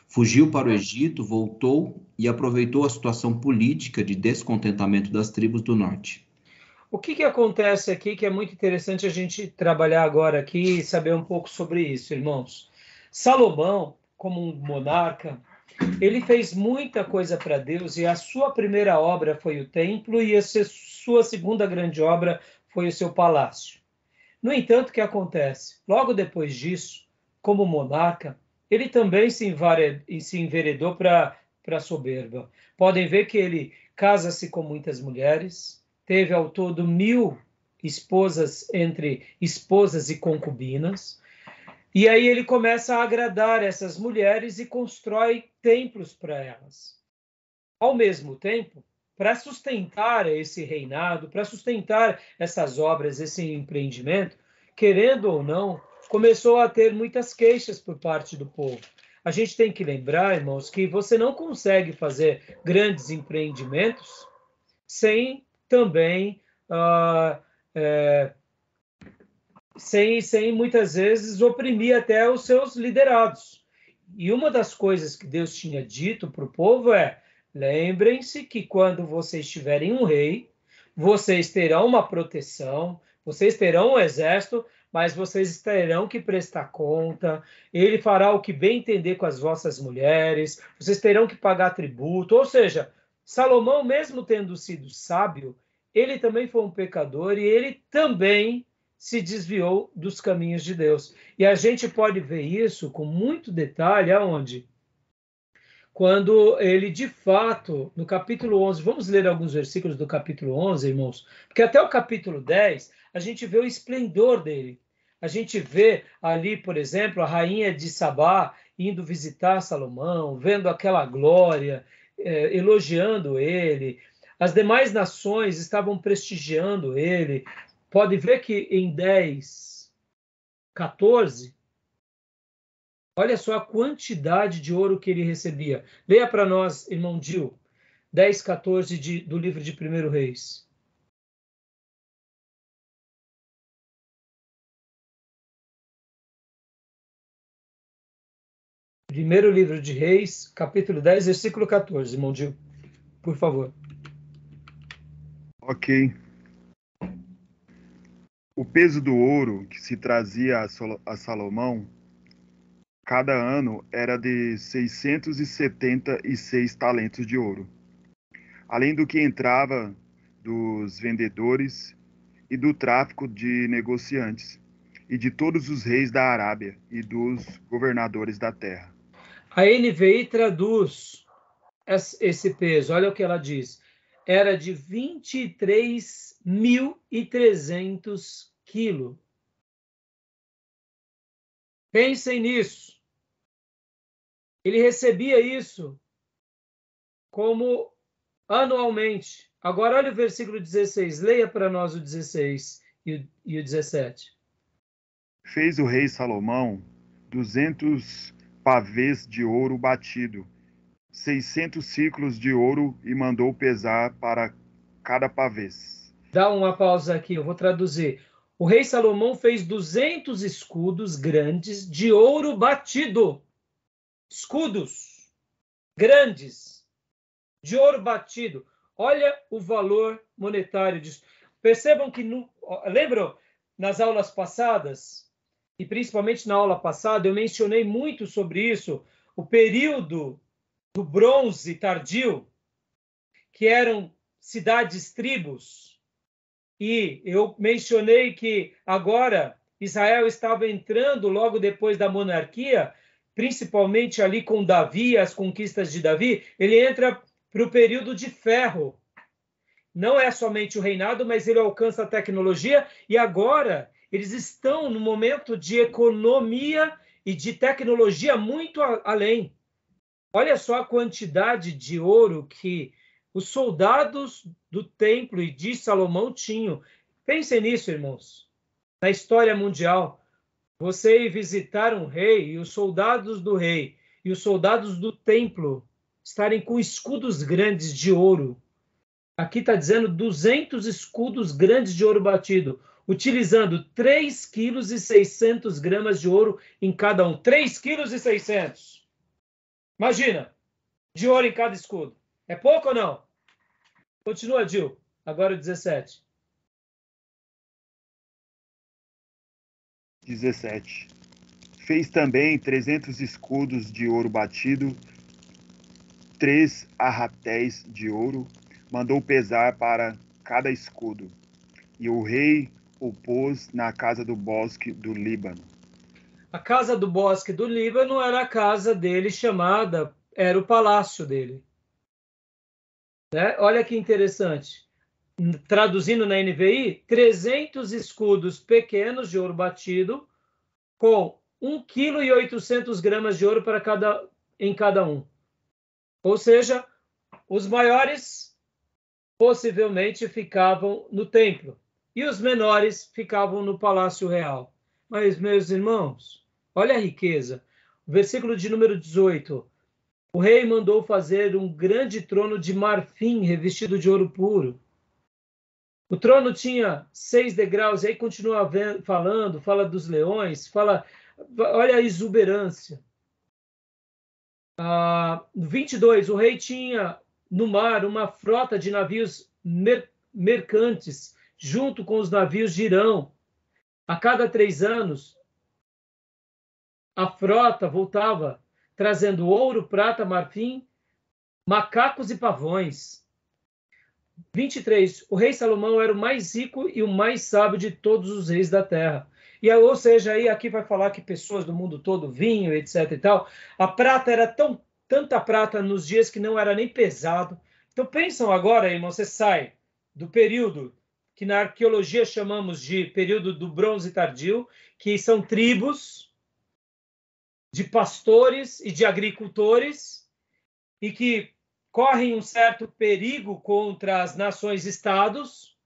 Fugiu para o Egito, voltou e aproveitou a situação política de descontentamento das tribos do norte. O que acontece aqui que é muito interessante a gente trabalhar agora aqui e saber um pouco sobre isso, irmãos? Salomão, como um monarca, ele fez muita coisa para Deus e a sua primeira obra foi o templo e a sua segunda grande obra foi o seu palácio. No entanto, o que acontece? Logo depois disso, como monarca, ele também se enveredou para a soberba. Podem ver que ele casa-se com muitas mulheres, teve ao todo 1000 esposas, entre esposas e concubinas, e aí ele começa a agradar essas mulheres e constrói templos para elas. Ao mesmo tempo, para sustentar esse reinado, para sustentar essas obras, esse empreendimento, querendo ou não, começou a ter muitas queixas por parte do povo. A gente tem que lembrar, irmãos, que você não consegue fazer grandes empreendimentos sem também, sem muitas vezes oprimir até os seus liderados. E uma das coisas que Deus tinha dito para o povo é: lembrem-se que quando vocês tiverem um rei, vocês terão uma proteção, Vocês terão um exército, mas vocês terão que prestar conta. Ele fará o que bem entender com as vossas mulheres. Vocês terão que pagar tributo. Ou seja, Salomão, mesmo tendo sido sábio, ele também foi um pecador e ele também se desviou dos caminhos de Deus. E a gente pode ver isso com muito detalhe aonde? Quando ele, de fato, no capítulo 11, vamos ler alguns versículos do capítulo 11, irmãos, porque até o capítulo 10, a gente vê o esplendor dele. A gente vê ali, por exemplo, a rainha de Sabá indo visitar Salomão, vendo aquela glória, elogiando ele. As demais nações estavam prestigiando ele. Pode ver que em 10, 14, olha só a quantidade de ouro que ele recebia. Leia para nós, irmão Gil, 10, 14 do livro de 1 Reis. Primeiro livro de Reis, capítulo 10, versículo 14, irmão Gil, por favor. Ok. O peso do ouro que se trazia a Salomão cada ano era de 676 talentos de ouro, além do que entrava dos vendedores e do tráfico de negociantes, e de todos os reis da Arábia e dos governadores da terra. A NVI traduz esse peso, olha o que ela diz. Era de 23.300 quilos. Pensem nisso. Ele recebia isso como anualmente. Agora olha o versículo 16. Leia para nós o 16 e o 17. Fez o rei Salomão 200 pavês de ouro batido, 600 ciclos de ouro, e mandou pesar para cada pavês. Dá uma pausa aqui, eu vou traduzir. O rei Salomão fez 200 escudos grandes de ouro batido. Escudos grandes de ouro batido. Olha o valor monetário disso. Percebam que, lembram, nas aulas passadas, e principalmente na aula passada, eu mencionei muito sobre isso, o período do bronze tardio, que eram cidades-tribos, e eu mencionei que agora Israel estava entrando logo depois da monarquia, principalmente ali com Davi, as conquistas de Davi, ele entra para o período de ferro. Não é somente o reinado, mas ele alcança a tecnologia, e agora eles estão no momento de economia e de tecnologia muito além. Olha só a quantidade de ouro que os soldados do templo e de Salomão tinham. Pensem nisso, irmãos. Na história mundial, você ir visitar um rei e os soldados do rei e os soldados do templo estarem com escudos grandes de ouro. Aqui está dizendo 200 escudos grandes de ouro batido, utilizando 3,6 kg de ouro em cada um. 3,6 kg. Imagina, de ouro em cada escudo. É pouco ou não? Continua, Gil. Agora o 17. 17. Fez também 300 escudos de ouro batido, 3 arratéis de ouro, mandou pesar para cada escudo. E o rei o pôs na casa do bosque do Líbano. A casa do bosque do Líbano era a casa dele chamada, era o palácio dele. Né? Olha que interessante. Traduzindo na NVI, 300 escudos pequenos de ouro batido com 1,8 kg de ouro em cada um. Ou seja, os maiores possivelmente ficavam no templo e os menores ficavam no palácio real. Mas, meus irmãos, olha a riqueza. O versículo de número 18. O rei mandou fazer um grande trono de marfim revestido de ouro puro. O trono tinha 6 degraus, e aí continua falando, fala dos leões, olha a exuberância. 22, o rei tinha no mar uma frota de navios mercantes junto com os navios de Irão. A cada 3 anos, a frota voltava, trazendo ouro, prata, marfim, macacos e pavões. 23. O rei Salomão era o mais rico e o mais sábio de todos os reis da terra. Ou seja, aí aqui vai falar que pessoas do mundo todo, vinho, etc. e tal. A prata era tanta prata nos dias que não era nem pesado. Então pensam agora, irmão, você sai do período que na arqueologia chamamos de período do bronze tardio, que são tribos de pastores e de agricultores e que correm um certo perigo contra as nações-estados.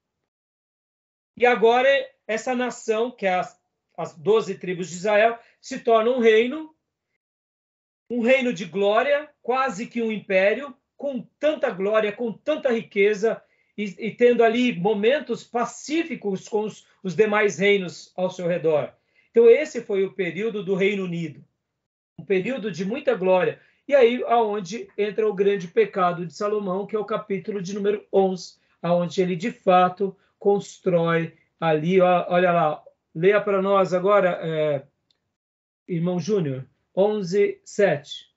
E agora essa nação, que é as 12 tribos de Israel, se torna um reino de glória, quase que um império, com tanta glória, com tanta riqueza, e tendo ali momentos pacíficos com os demais reinos ao seu redor. Então esse foi o período do Reino Unido, um período de muita glória. E aí aonde entra o grande pecado de Salomão, que é o capítulo de número 11, aonde ele de fato constrói ali, olha lá, leia para nós agora, irmão Júnior, 11, 7.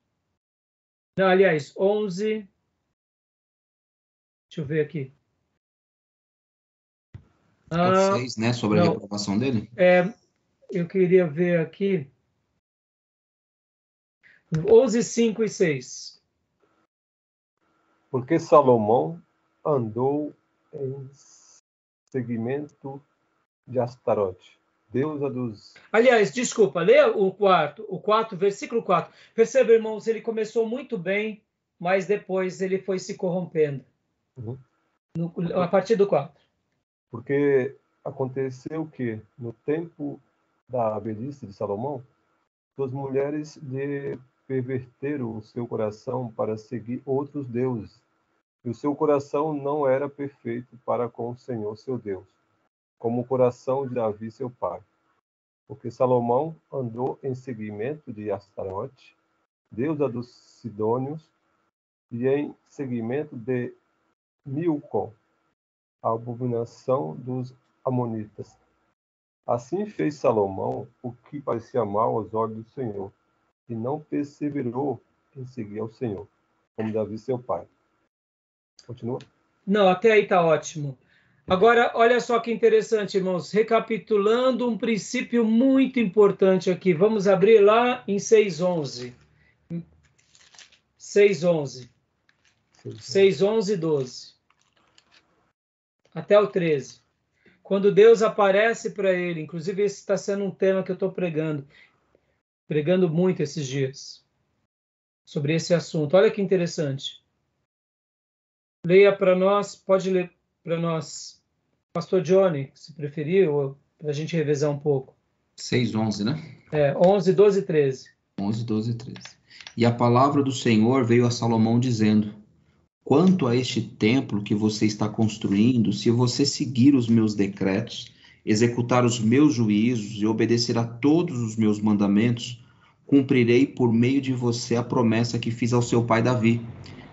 Não, aliás, 11, deixa eu ver aqui. 6, né, sobre a reprovação dele? Eu queria ver aqui. 11, 5 e 6. Porque Salomão andou em seguimento de Astarote, deusa dos... Aliás, desculpa, leia o 4, versículo 4. Perceba, irmãos, ele começou muito bem, mas depois ele foi se corrompendo. Uhum. A partir do 4. Porque aconteceu que, no tempo da velhice de Salomão, suas mulheres lhe perverteram o seu coração para seguir outros deuses, e o seu coração não era perfeito para com o Senhor seu Deus, como o coração de Davi seu pai. Porque Salomão andou em seguimento de Astarote, deusa dos Sidônios, e em seguimento de Milcom, a abominação dos amonitas. Assim fez Salomão o que parecia mal aos olhos do Senhor, e não perseverou em seguir ao Senhor, como Davi seu pai. Continua? Não, até aí está ótimo. Agora, olha só que interessante, irmãos. Recapitulando um princípio muito importante aqui. Vamos abrir lá em 6:11. 6:11. 6:11 e 12. Até o 13. Quando Deus aparece para ele, inclusive esse está sendo um tema que eu estou pregando muito esses dias, sobre esse assunto. Olha que interessante. Leia para nós, pode ler para nós, Pastor Johnny, se preferir, ou para a gente revezar um pouco. 6:11, né? 11, 12 e 13. 11, 12 e 13. E a palavra do Senhor veio a Salomão dizendo: quanto a este templo que você está construindo, se você seguir os meus decretos, executar os meus juízos e obedecer a todos os meus mandamentos, cumprirei por meio de você a promessa que fiz ao seu pai Davi.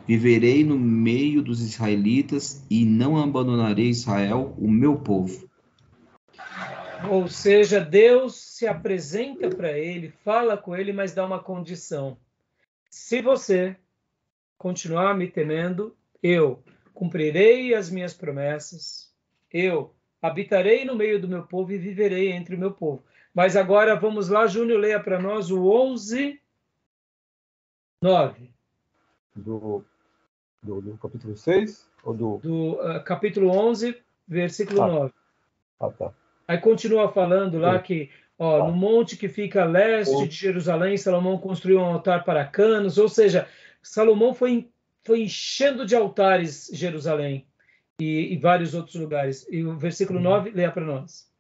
Viverei no meio dos israelitas e não abandonarei Israel, o meu povo. Ou seja, Deus se apresenta para ele, fala com ele, mas dá uma condição. Se você continuar me temendo, eu cumprirei as minhas promessas, eu habitarei no meio do meu povo e viverei entre o meu povo. Mas agora vamos lá, Júnior, leia para nós o 11, 9. Do capítulo 6? Ou do capítulo 11, versículo 9. Tá. Aí continua falando lá que no monte que fica a leste de Jerusalém, Salomão construiu um altar para Canos, ou seja, Salomão foi enchendo de altares Jerusalém e vários outros lugares. E o versículo 9, leia para nós.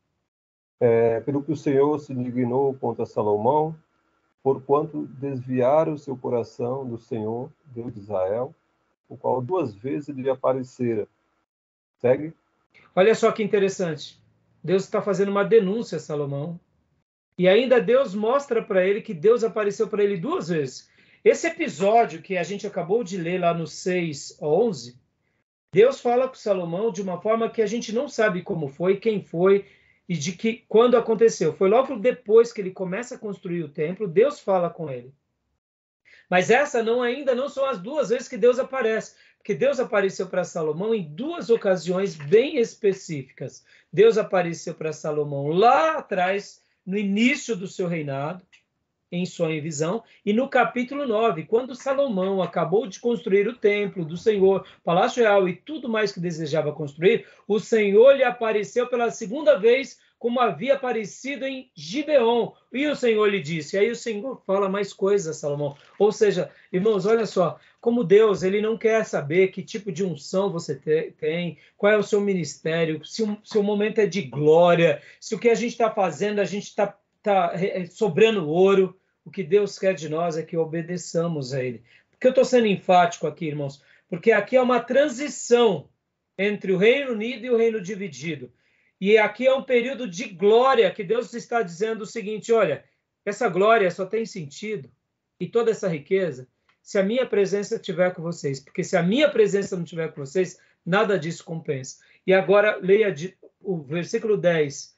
Pelo que o Senhor se indignou contra Salomão, porquanto desviaram o seu coração do Senhor, Deus de Israel, o qual 2 vezes lhe aparecera. Segue? Olha só que interessante. Deus está fazendo uma denúncia a Salomão. E ainda Deus mostra para ele que Deus apareceu para ele 2 vezes. Esse episódio que a gente acabou de ler lá no 6:11 Deus fala com Salomão de uma forma que a gente não sabe como foi, quem foi e de que quando aconteceu. Foi logo depois que ele começa a construir o templo, Deus fala com ele. Mas ainda não são as duas vezes que Deus aparece, porque Deus apareceu para Salomão em duas ocasiões bem específicas. Deus apareceu para Salomão lá atrás, no início do seu reinado, em sonho e visão, e no capítulo 9, quando Salomão acabou de construir o templo do Senhor, Palácio Real e tudo mais que desejava construir, o Senhor lhe apareceu pela segunda vez, como havia aparecido em Gibeon. E o Senhor lhe disse, aí o Senhor fala mais coisas, Salomão. Ou seja, irmãos, olha só, como Deus, ele não quer saber que tipo de unção você tem, qual é o seu ministério, se o momento é de glória, se o que a gente está fazendo, a gente está sobrando ouro. O que Deus quer de nós é que obedeçamos a Ele. Por que eu estou sendo enfático aqui, irmãos? Porque aqui é uma transição entre o Reino Unido e o Reino Dividido. E aqui é um período de glória que Deus está dizendo o seguinte, olha, essa glória só tem sentido e toda essa riqueza se a minha presença estiver com vocês. Porque se a minha presença não estiver com vocês, nada disso compensa. E agora leia o versículo 10,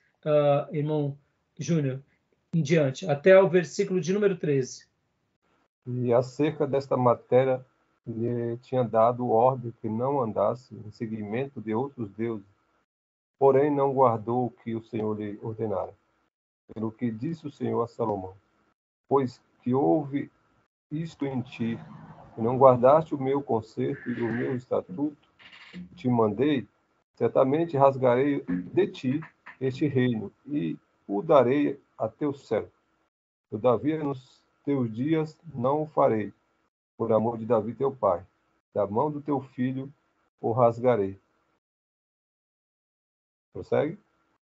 irmão Júnior, em diante, até o versículo de número 13. E acerca desta matéria, lhe tinha dado ordem que não andasse em seguimento de outros deuses, porém não guardou o que o Senhor lhe ordenara. Pelo que disse o Senhor a Salomão, pois que houve isto em ti, e não guardaste o meu conserto e o meu estatuto, te mandei, certamente rasgarei de ti este reino, e o darei a teu servo. Todavia, nos teus dias não o farei, por amor de Davi teu pai. Da mão do teu filho o rasgarei. Prossegue?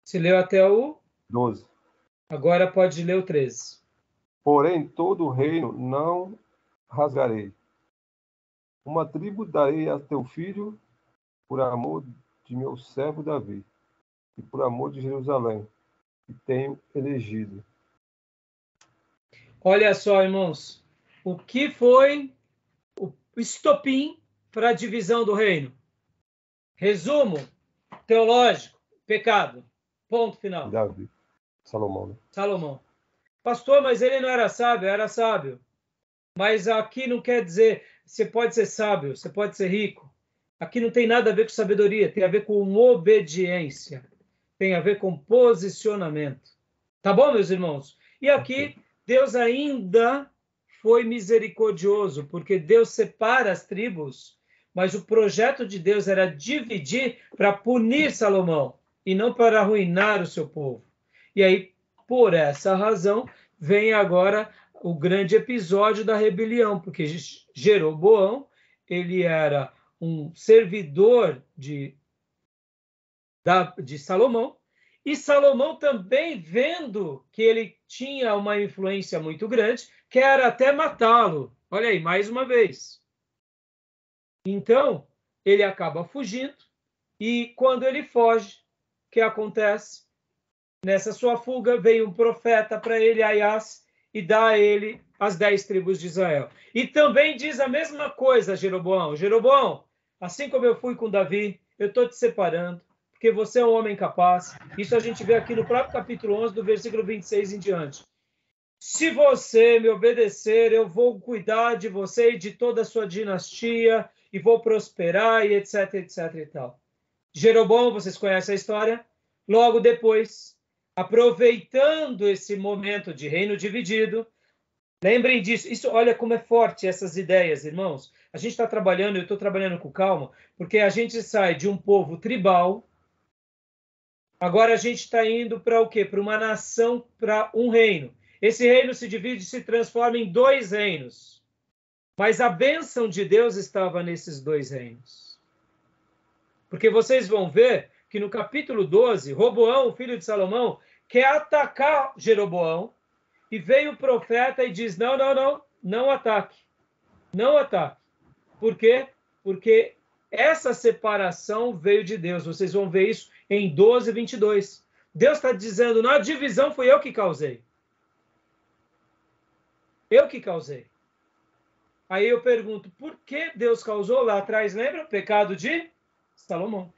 Se leu até o 12. Agora pode ler o 13. Porém, todo o reino não rasgarei. Uma tribo darei a teu filho, por amor de meu servo Davi, e por amor de Jerusalém, que tenho elegido. Olha só, irmãos, o que foi o estopim para a divisão do reino? Resumo teológico, pecado. Ponto final. Davi, Salomão, né? Salomão. Pastor, mas ele não era sábio? Era sábio. Mas aqui não quer dizer, você pode ser sábio, você pode ser rico. Aqui não tem nada a ver com sabedoria, tem a ver com obediência. Tem a ver com posicionamento. Tá bom, meus irmãos? E aqui, Deus ainda foi misericordioso, porque Deus separa as tribos, mas o projeto de Deus era dividir para punir Salomão e não para arruinar o seu povo. E aí, por essa razão, vem agora o grande episódio da rebelião, porque Jeroboão, ele era um servidor de Salomão, e Salomão também, vendo que ele tinha uma influência muito grande, quer até matá-lo. Olha aí, mais uma vez. Então, ele acaba fugindo, e quando ele foge, o que acontece? Nessa sua fuga, vem um profeta para ele, Aias, e dá a ele as 10 tribos de Israel. E também diz a mesma coisa, Jeroboão. Jeroboão, assim como eu fui com Davi, eu estou te separando, porque você é um homem capaz. Isso a gente vê aqui no próprio capítulo 11, do versículo 26 em diante. Se você me obedecer, eu vou cuidar de você e de toda a sua dinastia, e vou prosperar, e etc, etc e tal. Jeroboão, vocês conhecem a história? Logo depois, aproveitando esse momento de reino dividido, lembrem disso. Isso, olha como é forte essas ideias, irmãos. A gente está trabalhando, eu estou trabalhando com calma, porque a gente sai de um povo tribal, agora a gente está indo para o quê? Para uma nação, para um reino. Esse reino se divide e se transforma em 2 reinos. Mas a bênção de Deus estava nesses 2 reinos. Porque vocês vão ver que no capítulo 12, Roboão, o filho de Salomão, quer atacar Jeroboão, e veio o profeta e diz, não ataque. Não ataque. Por quê? Porque essa separação veio de Deus. Vocês vão ver isso em 12, 22. Deus está dizendo, na divisão fui eu que causei. Eu que causei. Aí eu pergunto, por que Deus causou lá atrás? Lembra? Pecado de Salomão.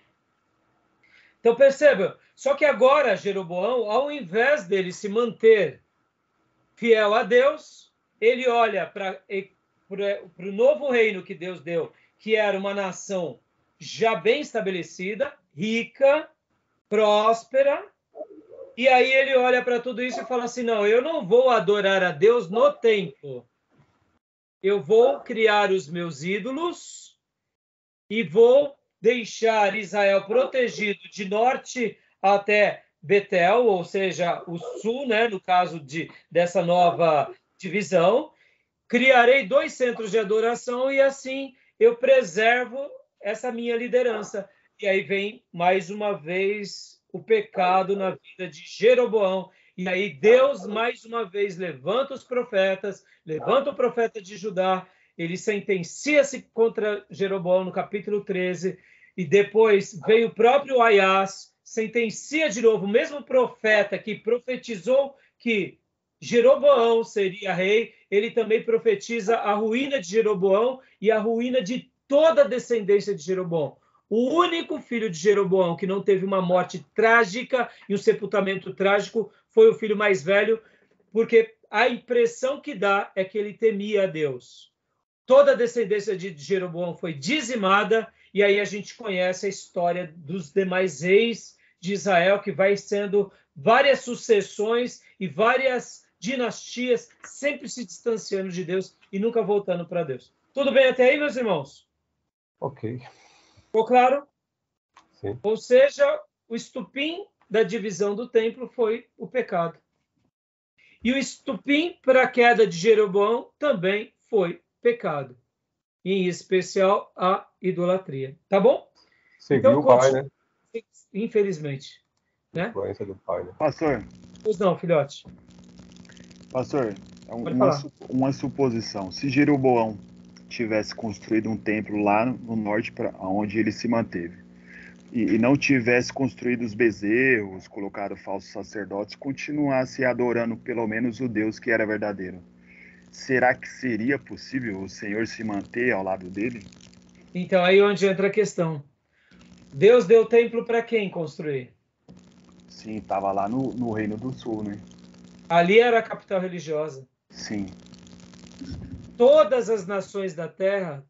Então perceba, só que agora Jeroboão, ao invés dele se manter fiel a Deus, ele olha para o novo reino que Deus deu, que era uma nação já bem estabelecida, rica, próspera, e aí ele olha para tudo isso e fala assim, não, eu não vou adorar a Deus no templo, eu vou criar os meus ídolos e vou deixar Israel protegido de norte até Betel, ou seja, o sul, né, no caso dessa nova divisão. Criarei 2 centros de adoração e assim eu preservo essa minha liderança. E aí vem, mais uma vez, o pecado na vida de Jeroboão. E aí Deus, mais uma vez, levanta os profetas, levanta o profeta de Judá, ele sentencia-se contra Jeroboão no capítulo 13, e depois veio o próprio Aias, sentencia de novo o mesmo profeta que profetizou que Jeroboão seria rei, ele também profetiza a ruína de Jeroboão e a ruína de toda a descendência de Jeroboão. O único filho de Jeroboão que não teve uma morte trágica e um sepultamento trágico foi o filho mais velho, porque a impressão que dá é que ele temia a Deus. Toda a descendência de Jeroboão foi dizimada, e aí a gente conhece a história dos demais reis de Israel, que vai sendo várias sucessões e várias dinastias, sempre se distanciando de Deus e nunca voltando para Deus. Tudo bem até aí, meus irmãos? Ok. Ficou claro? Sim. Ou seja, o estupim da divisão do templo foi o pecado. E o estupim para a queda de Jeroboão também foi pecado. Em especial a idolatria. Tá bom? Seguiu então, o pai, né? Infelizmente. Né? Influência do pai, né? Pastor. Pois não, filhote. Pastor, uma suposição. Se Jeroboão tivesse construído um templo lá no norte, onde ele se manteve, e não tivesse construído os bezerros, colocado falsos sacerdotes, continuasse adorando pelo menos o Deus que era verdadeiro, será que seria possível o Senhor se manter ao lado dele? Então, aí onde entra a questão. Deus deu templo para quem construir? Sim, estava lá no Reino do Sul, né? Ali era a capital religiosa. Sim. Todas as nações da Terra,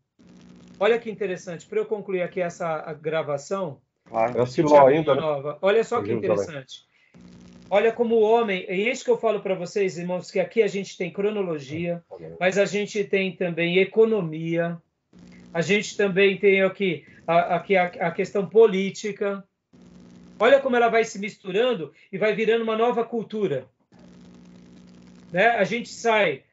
olha que interessante, para eu concluir aqui essa gravação, claro. É Siló ainda, né? Olha só que interessante. Olha como o homem, é isso que eu falo para vocês, irmãos, que aqui a gente tem cronologia, mas a gente tem também economia, a gente também tem aqui a questão política. Olha como ela vai se misturando e vai virando uma nova cultura. Né? A gente sai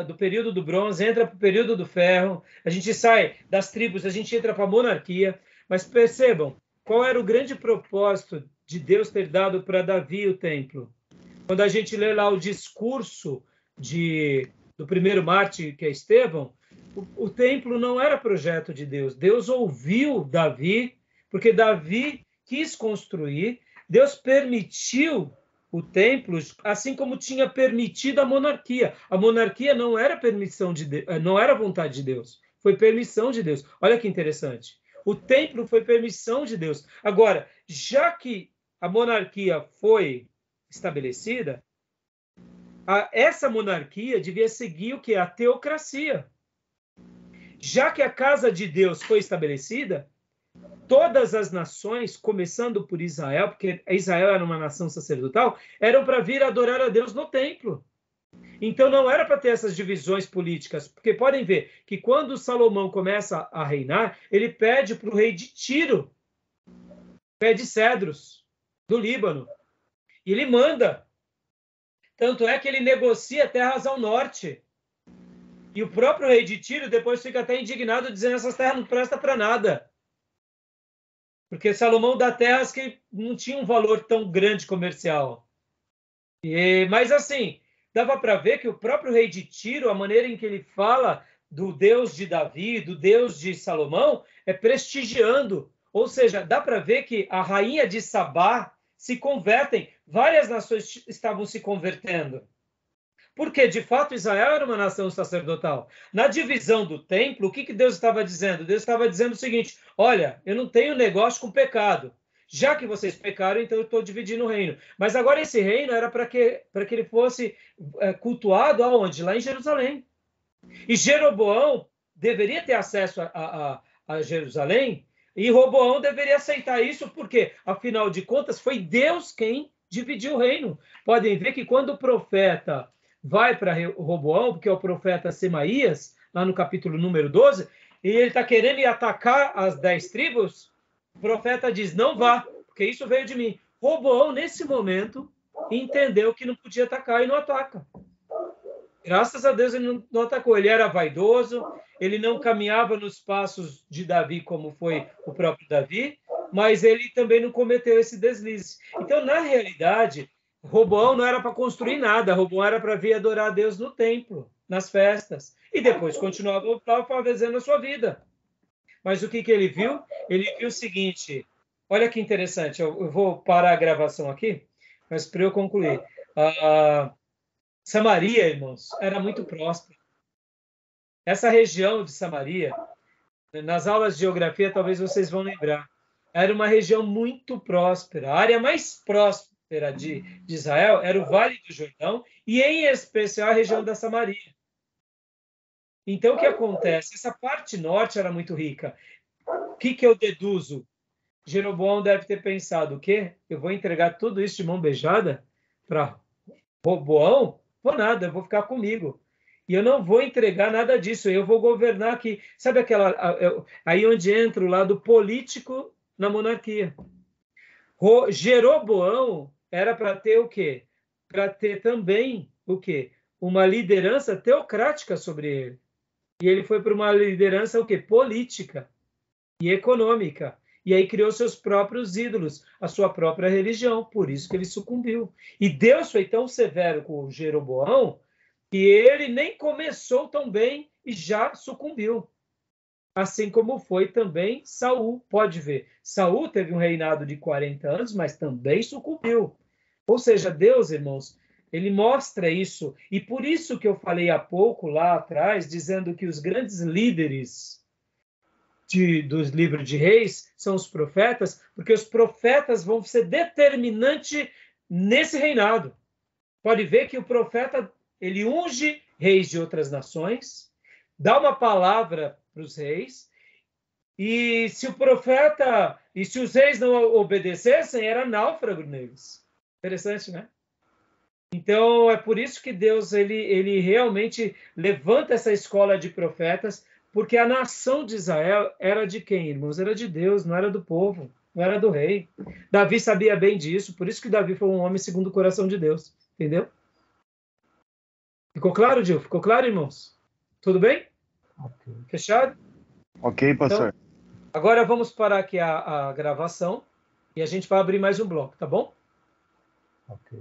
do período do bronze, entra para o período do ferro, a gente sai das tribos, a gente entra para a monarquia, mas percebam, qual era o grande propósito de Deus ter dado para Davi o templo? Quando a gente lê lá o discurso do primeiro mártir, que é Estevão, o templo não era projeto de Deus. Deus ouviu Davi, porque Davi quis construir, Deus permitiu o templo, assim como tinha permitido a monarquia. A monarquia não era permissão de Deus, não era vontade de Deus, foi permissão de Deus. Olha que interessante. O templo foi permissão de Deus. Agora, já que a monarquia foi estabelecida, essa monarquia devia seguir o que? A teocracia. Já que a casa de Deus foi estabelecida, todas as nações, começando por Israel, porque Israel era uma nação sacerdotal, eram para vir adorar a Deus no templo. Então não era para ter essas divisões políticas, porque podem ver que quando Salomão começa a reinar, ele pede para o rei de Tiro, pede cedros do Líbano, e ele manda. Tanto é que ele negocia terras ao norte. E o próprio rei de Tiro depois fica até indignado, dizendo que essas terras não prestam para nada. Porque Salomão dá terras que não tinham um valor tão grande comercial. Mas assim, dava para ver que o próprio rei de Tiro, a maneira em que ele fala do Deus de Davi, do Deus de Salomão, é prestigiando. Ou seja, dá para ver que a rainha de Sabá se convertem. Várias nações estavam se convertendo. Porque, de fato, Israel era uma nação sacerdotal. Na divisão do templo, o que Deus estava dizendo? Deus estava dizendo o seguinte: olha, eu não tenho negócio com pecado. Já que vocês pecaram, então eu estou dividindo o reino. Mas agora esse reino era para que ele fosse cultuado aonde? Lá em Jerusalém. E Jeroboão deveria ter acesso a Jerusalém, e Roboão deveria aceitar isso, porque, afinal de contas, foi Deus quem dividiu o reino. Podem ver que quando o profeta vai para Roboão, porque é o profeta Semaías, lá no capítulo número 12, e ele está querendo ir atacar as 10 tribos, o profeta diz, não vá, porque isso veio de mim. Roboão, nesse momento, entendeu que não podia atacar e não ataca. Graças a Deus ele não atacou. Ele era vaidoso, ele não caminhava nos passos de Davi como foi o próprio Davi, mas ele também não cometeu esse deslize. Então, na realidade, Roboão não era para construir nada, Roboão era para vir adorar a Deus no templo, nas festas, e depois continuava fazendo a sua vida. Mas o que ele viu? Ele viu o seguinte, olha que interessante, eu vou parar a gravação aqui, mas para eu concluir. Samaria, irmãos, era muito próspera. Essa região de Samaria, nas aulas de geografia, talvez vocês vão lembrar, era uma região muito próspera. A área mais próspera de Israel era o Vale do Jordão e, em especial, a região da Samaria. Então, o que acontece? Essa parte norte era muito rica. O que eu deduzo? Jeroboão deve ter pensado, o quê? Eu vou entregar tudo isso de mão beijada para Roboão? Vou nada, eu vou ficar comigo. E eu não vou entregar nada disso, eu vou governar aqui. Sabe aí onde entra o lado político na monarquia. Jeroboão era para ter o quê? Para ter também o quê? Uma liderança teocrática sobre ele. E ele foi para uma liderança o quê? Política e econômica. E aí criou seus próprios ídolos, a sua própria religião. Por isso que ele sucumbiu. E Deus foi tão severo com o Jeroboão que ele nem começou tão bem e já sucumbiu. Assim como foi também Saul. Pode ver, Saul teve um reinado de 40 anos, mas também sucumbiu. Ou seja, Deus, irmãos, ele mostra isso. E por isso que eu falei há pouco, lá atrás, dizendo que os grandes líderes dos livros de Reis são os profetas, porque os profetas vão ser determinantes nesse reinado. Pode ver que o profeta, ele unge reis de outras nações, dá uma palavra para os reis, e se o profeta, e se os reis não obedecessem, era náufrago neles. Interessante, né? Então, é por isso que Deus, ele realmente levanta essa escola de profetas, porque a nação de Israel era de quem, irmãos? Era de Deus, não era do povo, não era do rei. Davi sabia bem disso, por isso que Davi foi um homem segundo o coração de Deus. Entendeu? Ficou claro, Gil? Ficou claro, irmãos? Tudo bem? Ok. Fechado? Ok, pastor. Então, agora vamos parar aqui a gravação e a gente vai abrir mais um bloco, tá bom? Ok.